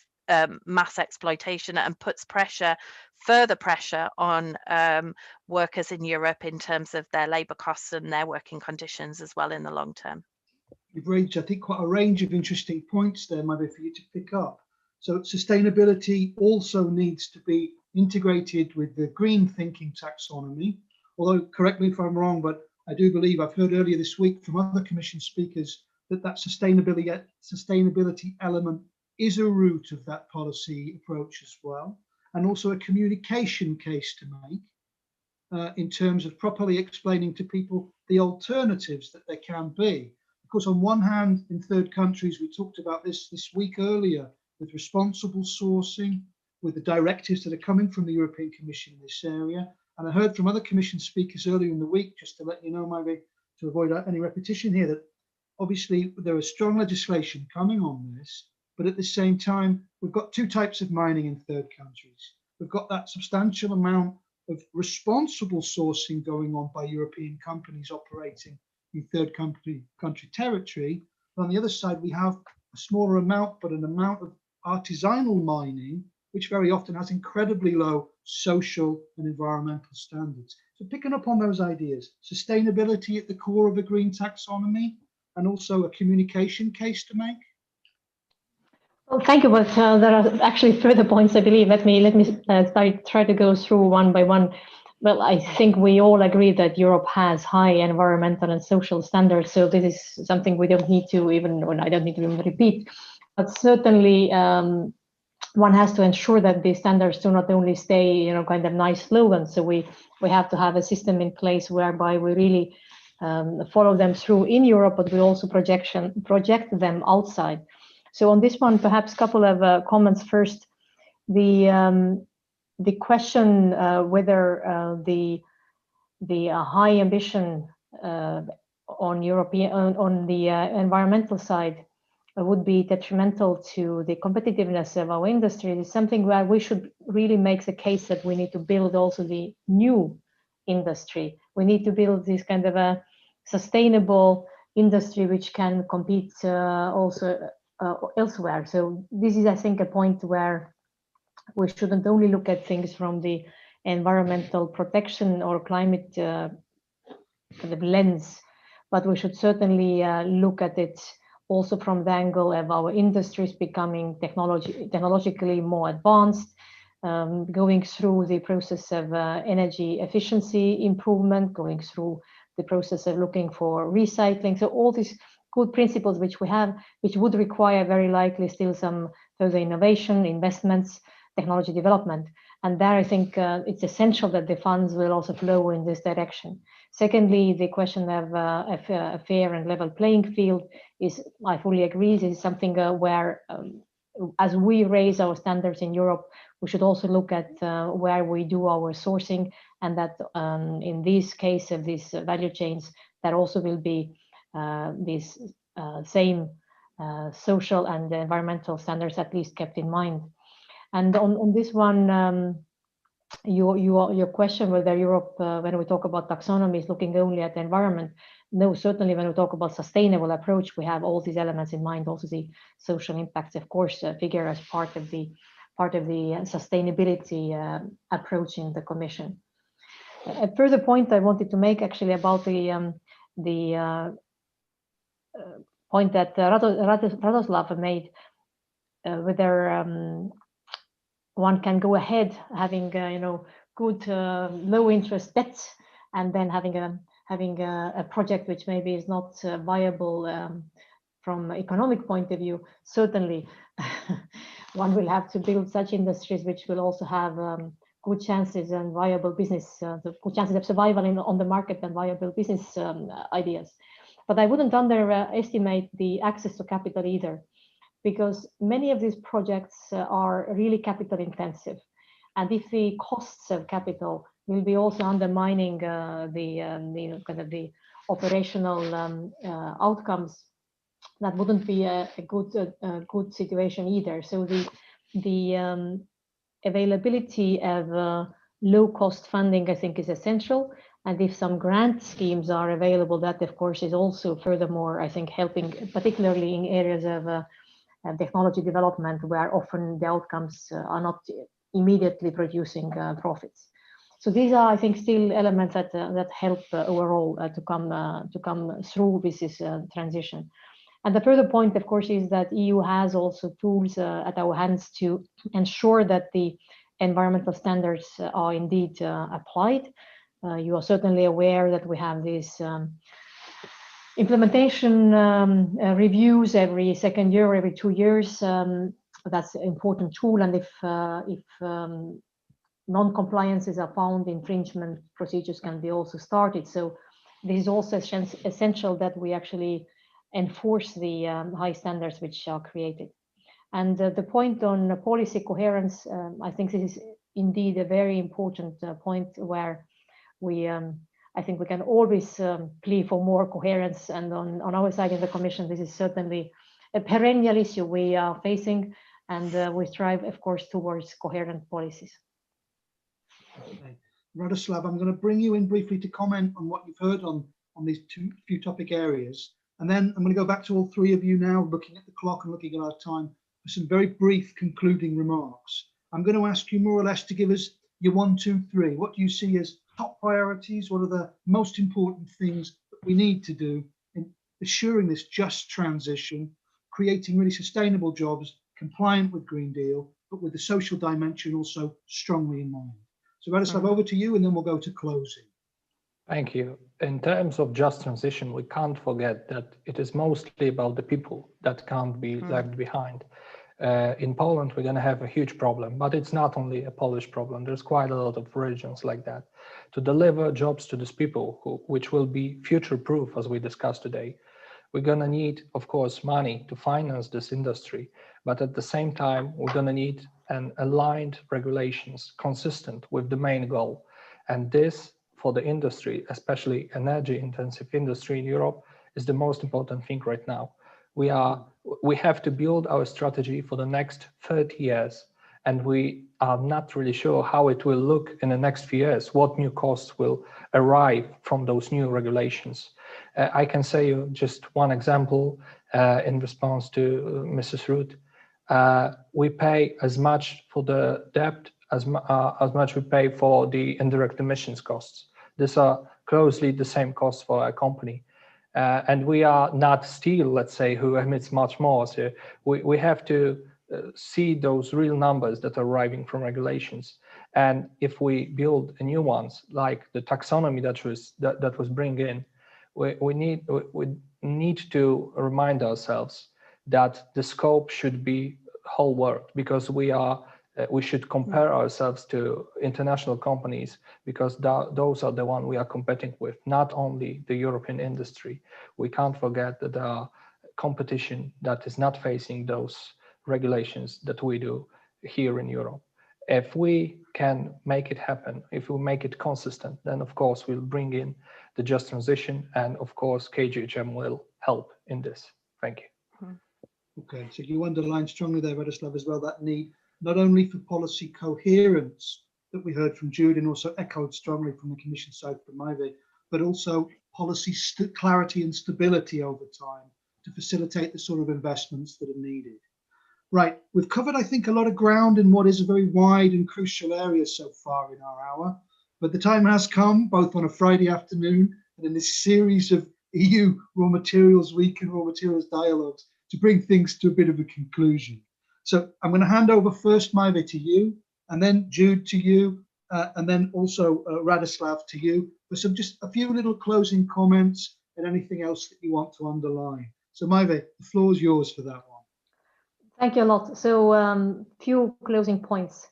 mass exploitation and puts further pressure on workers in Europe in terms of their labour costs and their working conditions as well in the long term. You've raised, I think, quite a range of interesting points there, maybe for you to pick up. So sustainability also needs to be integrated with the green thinking taxonomy. Although, correct me if I'm wrong, but I do believe I've heard earlier this week from other Commission speakers that sustainability element is a root of that policy approach as well, and also a communication case to make in terms of properly explaining to people the alternatives that there can be. Of course, on one hand, in third countries, we talked about this week earlier with responsible sourcing, with the directives that are coming from the European Commission in this area. And I heard from other Commission speakers earlier in the week, just to let you know, maybe to avoid any repetition here, that obviously there is strong legislation coming on this, but at the same time, we've got two types of mining in third countries. We've got that substantial amount of responsible sourcing going on by European companies operating in third country territory. But on the other side, we have a smaller amount, but an amount of artisanal mining, which very often has incredibly low social and environmental standards. So picking up on those ideas, sustainability at the core of a green taxonomy, and also a communication case to make. Well, thank you, but there are actually further points, I believe. Let me try to go through one by one. Well, I think we all agree that Europe has high environmental and social standards, so this is something we don't need to even, or I don't need to even repeat. But certainly, one has to ensure that these standards do not only stay, kind of nice slogans. So we have to have a system in place whereby we really follow them through in Europe, but we also project them outside. So on this one, perhaps a couple of comments first. The question whether the high ambition on the environmental side would be detrimental to the competitiveness of our industry is something where we should really make the case that we need to build also the new industry. We need to build this kind of a sustainable industry which can compete also elsewhere. So this is, I think, a point where we shouldn't only look at things from the environmental protection or climate kind of lens, but we should certainly look at it also from the angle of our industries becoming technologically more advanced, going through the process of energy efficiency improvement, going through the process of looking for recycling. So all these good principles which we have, which would require very likely still some further innovation, investments, technology development. And there I think it's essential that the funds will also flow in this direction. Secondly, the question of a fair and level playing field is, I fully agree, this is something where as we raise our standards in Europe, we should also look at where we do our sourcing, and that in this case of these value chains, that also will be these same social and environmental standards at least kept in mind. And on this one, your question whether Europe, when we talk about taxonomy, is looking only at the environment. No, certainly when we talk about sustainable approach, we have all these elements in mind. Also the social impacts, of course, figure as part of the sustainability approach in the Commission. A further point I wanted to make actually about the point that Radoslav made, whether one can go ahead having good low interest debts and then having a project which maybe is not viable from economic point of view. Certainly one will have to build such industries which will also have good chances and viable business, good chances of survival on the market and viable business ideas. But I wouldn't underestimate the access to capital either, because many of these projects are really capital intensive. And if the costs of capital will be also undermining the operational outcomes, that wouldn't be a good situation either. So the availability of low cost funding, I think, is essential. And if some grant schemes are available, that of course is also furthermore, I think, helping, particularly in areas of technology development, where often the outcomes are not immediately producing profits. So these are, I think, still elements that help overall to come through with this transition. And the further point, of course, is that EU has also tools at our hands to ensure that the environmental standards are indeed applied. You are certainly aware that we have this implementation reviews every second year, every 2 years. That's an important tool. And if non-compliances are found, infringement procedures can be also started. So this is also essential that we actually enforce the high standards which are created. And the point on policy coherence, I think this is indeed a very important point where we, I think we can always plea for more coherence. And on our side in the Commission, this is certainly a perennial issue we are facing, and we strive, of course, towards coherent policies. Okay. Radoslav, I'm going to bring you in briefly to comment on what you've heard on these few topic areas. And then I'm going to go back to all three of you now, looking at the clock and looking at our time, for some very brief concluding remarks. I'm going to ask you more or less to give us your 1, 2, 3. What do you see as top priorities? What are the most important things that we need to do in assuring this just transition, creating really sustainable jobs, compliant with Green Deal, but with the social dimension also strongly in mind? So Radoslav, over to you, and then we'll go to closing. Thank you. In terms of just transition, we can't forget that it is mostly about the people that can't be left behind. In Poland, we're going to have a huge problem, but it's not only a Polish problem. There's quite a lot of regions like that. To deliver jobs to these people, which will be future-proof, as we discussed today, we're going to need, of course, money to finance this industry, but at the same time, we're going to need an aligned regulations consistent with the main goal. And this, for the industry, especially energy-intensive industry in Europe, is the most important thing right now. We have to build our strategy for the next 30 years, and we are not really sure how it will look in the next few years, what new costs will arrive from those new regulations. I can say you just one example in response to Mrs. Root. We pay as much for the debt as much we pay for the indirect emissions costs. These are closely the same costs for our company. And we are not steel, let's say, who emits much more. So we have to see those real numbers that are arriving from regulations. And if we build new ones, like the taxonomy that was bring in, we need to remind ourselves that the scope should be whole world, because we should compare ourselves to international companies, because those are the ones we are competing with, not only the European industry. We can't forget that there are competition that is not facing those regulations that we do here in Europe. If we can make it happen, if we make it consistent, then of course we'll bring in the just transition, and of course KGHM will help in this. Thank you. Okay, so you underlined strongly there, Radoslav, as well, that need not only for policy coherence that we heard from Jude and also echoed strongly from the Commission side from Ivy, but also policy clarity and stability over time to facilitate the sort of investments that are needed. Right, we've covered, I think, a lot of ground in what is a very wide and crucial area so far in our hour, but the time has come, both on a Friday afternoon and in this series of EU Raw Materials Week and Raw Materials Dialogues, to bring things to a bit of a conclusion. So I'm going to hand over first, Maivie, to you, and then Jude to you, and then also Radoslav to you, for some just a few little closing comments and anything else that you want to underline. So Maivie, the floor is yours for that one. Thank you a lot. So few closing points.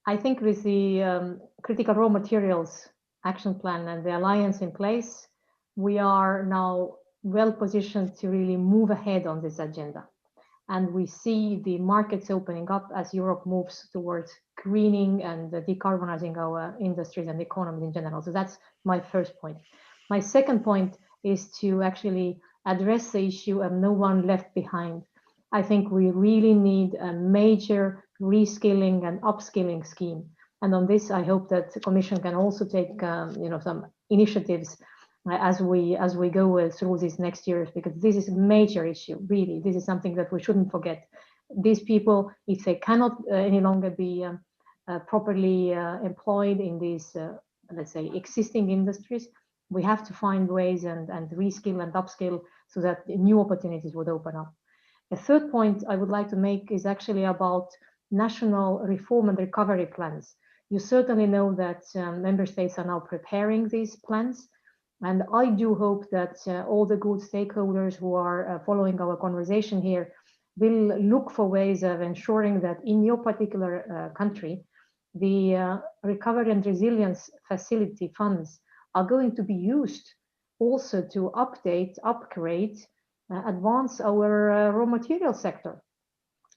I think with the critical raw materials action plan and the alliance in place, we are now well positioned to really move ahead on this agenda. And we see the markets opening up as Europe moves towards greening and decarbonizing our industries and economies in general. So that's my first point. My second point is to actually address the issue of no one left behind. I think we really need a major reskilling and upskilling scheme. And on this, I hope that the Commission can also take some initiatives as we go through these next years, because this is a major issue, really. This is something that we shouldn't forget. These people, if they cannot any longer be properly employed in these, let's say, existing industries, we have to find ways and reskill and upskill so that new opportunities would open up. The third point I would like to make is actually about national reform and recovery plans. You certainly know that member states are now preparing these plans. And I do hope that all the good stakeholders who are following our conversation here will look for ways of ensuring that in your particular country, the recovery and resilience facility funds are going to be used also to update, upgrade, advance our raw material sector,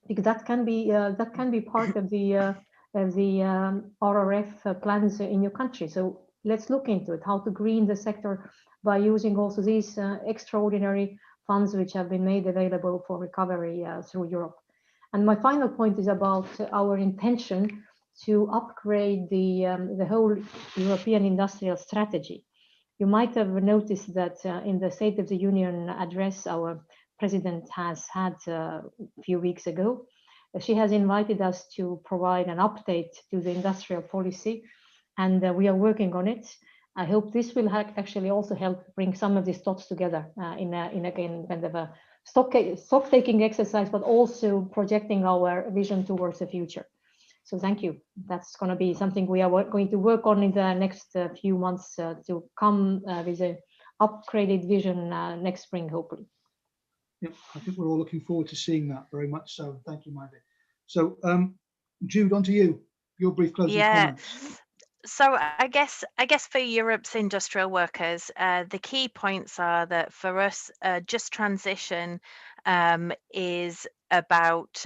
because that can be part of the RRF plans in your country. So let's look into it, how to green the sector by using also these extraordinary funds which have been made available for recovery through Europe. And my final point is about our intention to upgrade the whole European industrial strategy. You might have noticed that in the State of the Union address our President has had a few weeks ago, she has invited us to provide an update to the industrial policy, and we are working on it. I hope this will actually also help bring some of these thoughts together in a kind of a stock-taking exercise, but also projecting our vision towards the future. So thank you. That's going to be something we are going to work on in the next few months to come with an upgraded vision next spring, hopefully. Yep, I think we're all looking forward to seeing that very much so. Thank you, Maivie. So Jude, on to you. Your brief closing comments. So I guess for Europe's industrial workers, the key points are that for us, just transition is about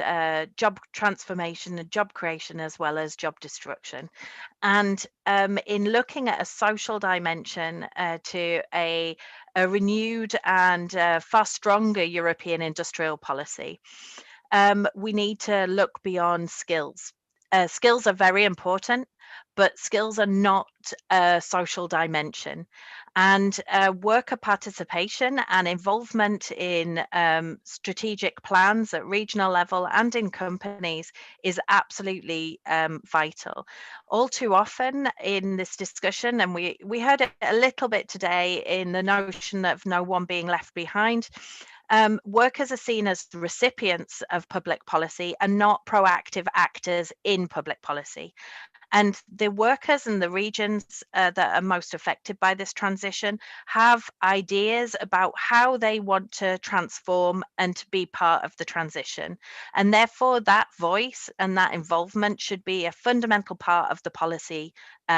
job transformation and job creation as well as job destruction. And in looking at a social dimension to a renewed and far stronger European industrial policy, we need to look beyond skills. Skills are very important, but skills are not a social dimension. And worker participation and involvement in strategic plans at regional level and in companies is absolutely vital. All too often in this discussion, and we heard it a little bit today in the notion of no one being left behind, workers are seen as the recipients of public policy and not proactive actors in public policy. And the workers and the regions that are most affected by this transition have ideas about how they want to transform and to be part of the transition. And therefore, that voice and that involvement should be a fundamental part of the policy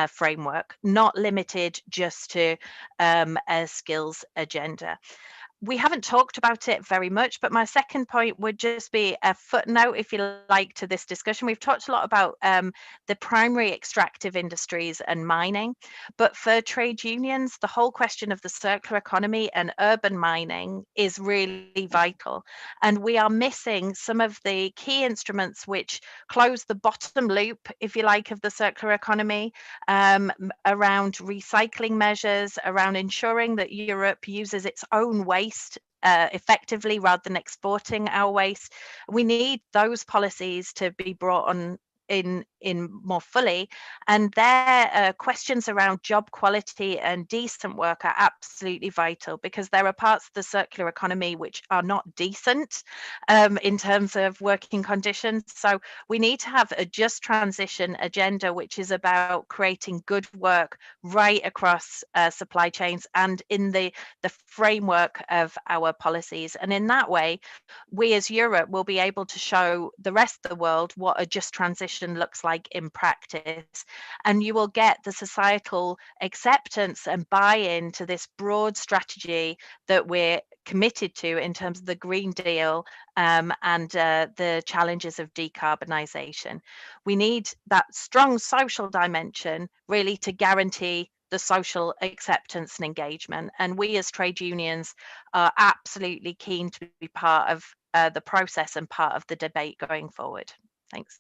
framework, not limited just to a skills agenda. We haven't talked about it very much, but my second point would just be a footnote, if you like, to this discussion. We've talked a lot about the primary extractive industries and mining, but for trade unions, the whole question of the circular economy and urban mining is really vital. And we are missing some of the key instruments which close the bottom loop, if you like, of the circular economy, around recycling measures, around ensuring that Europe uses its own waste effectively rather than exporting our waste. We need those policies to be brought on in more fully, and their questions around job quality and decent work are absolutely vital, because there are parts of the circular economy which are not decent in terms of working conditions. So we need to have a just transition agenda which is about creating good work right across supply chains and in the framework of our policies. And in that way, we as Europe will be able to show the rest of the world what a just transition looks like in practice, and you will get the societal acceptance and buy-in to this broad strategy that we're committed to in terms of the Green Deal and the challenges of decarbonisation. We need that strong social dimension really to guarantee the social acceptance and engagement, and we as trade unions are absolutely keen to be part of the process and part of the debate going forward. Thanks.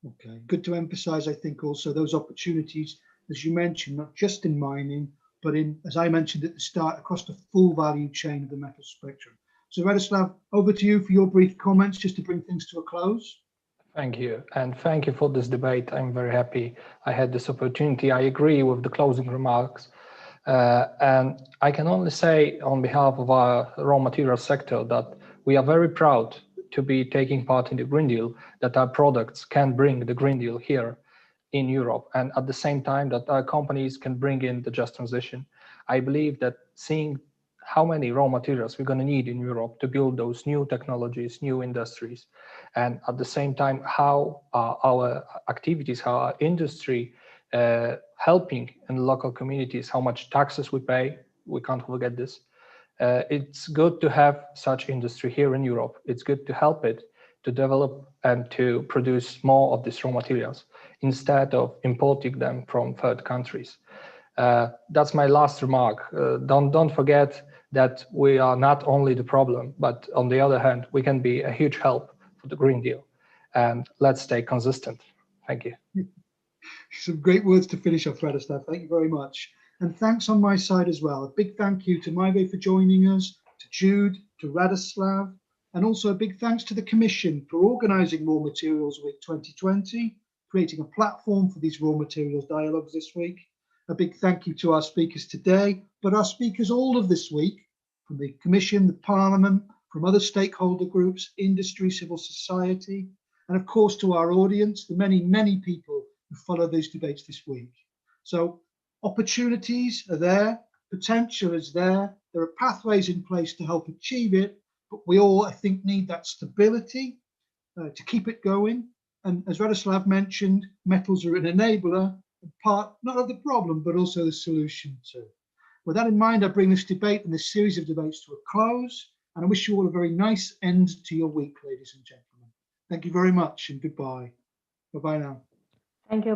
Okay, good to emphasize, I think, also those opportunities, as you mentioned, not just in mining, but in, as I mentioned at the start, across the full value chain of the metal spectrum. So Radoslav, over to you for your brief comments, just to bring things to a close. Thank you, and thank you for this debate. I'm very happy I had this opportunity. I agree with the closing remarks. And I can only say on behalf of our raw material sector that we are very proud to be taking part in the Green Deal, that our products can bring the Green Deal here in Europe, and at the same time that our companies can bring in the just transition. I believe that seeing how many raw materials we're going to need in Europe to build those new technologies, new industries, and at the same time how our activities, how our industry helping in local communities, how much taxes we pay, we can't forget this. It's good to have such industry here in Europe. It's good to help it to develop and to produce more of these raw materials instead of importing them from third countries. That's my last remark. Don't forget that we are not only the problem, but on the other hand, we can be a huge help for the Green Deal. And let's stay consistent. Thank you. Some great words to finish off, Radoslav. Thank you very much. And thanks on my side as well. A big thank you to Maiveh for joining us, to Jude, to Radoslav, and also a big thanks to the Commission for organising Raw Materials Week 2020, creating a platform for these raw materials dialogues this week. A big thank you to our speakers today, but our speakers all of this week, from the Commission, the Parliament, from other stakeholder groups, industry, civil society, and of course to our audience, the many, many people who follow these debates this week. So opportunities are there, potential is there are pathways in place to help achieve it, but we all, I think, need that stability to keep it going. And as Radoslav mentioned, metals are an enabler, part not of the problem, but also the solution too. With that in mind, I bring this debate and this series of debates to a close, and I wish you all a very nice end to your week, ladies and gentlemen. Thank you very much and goodbye. Bye-bye now. Thank you.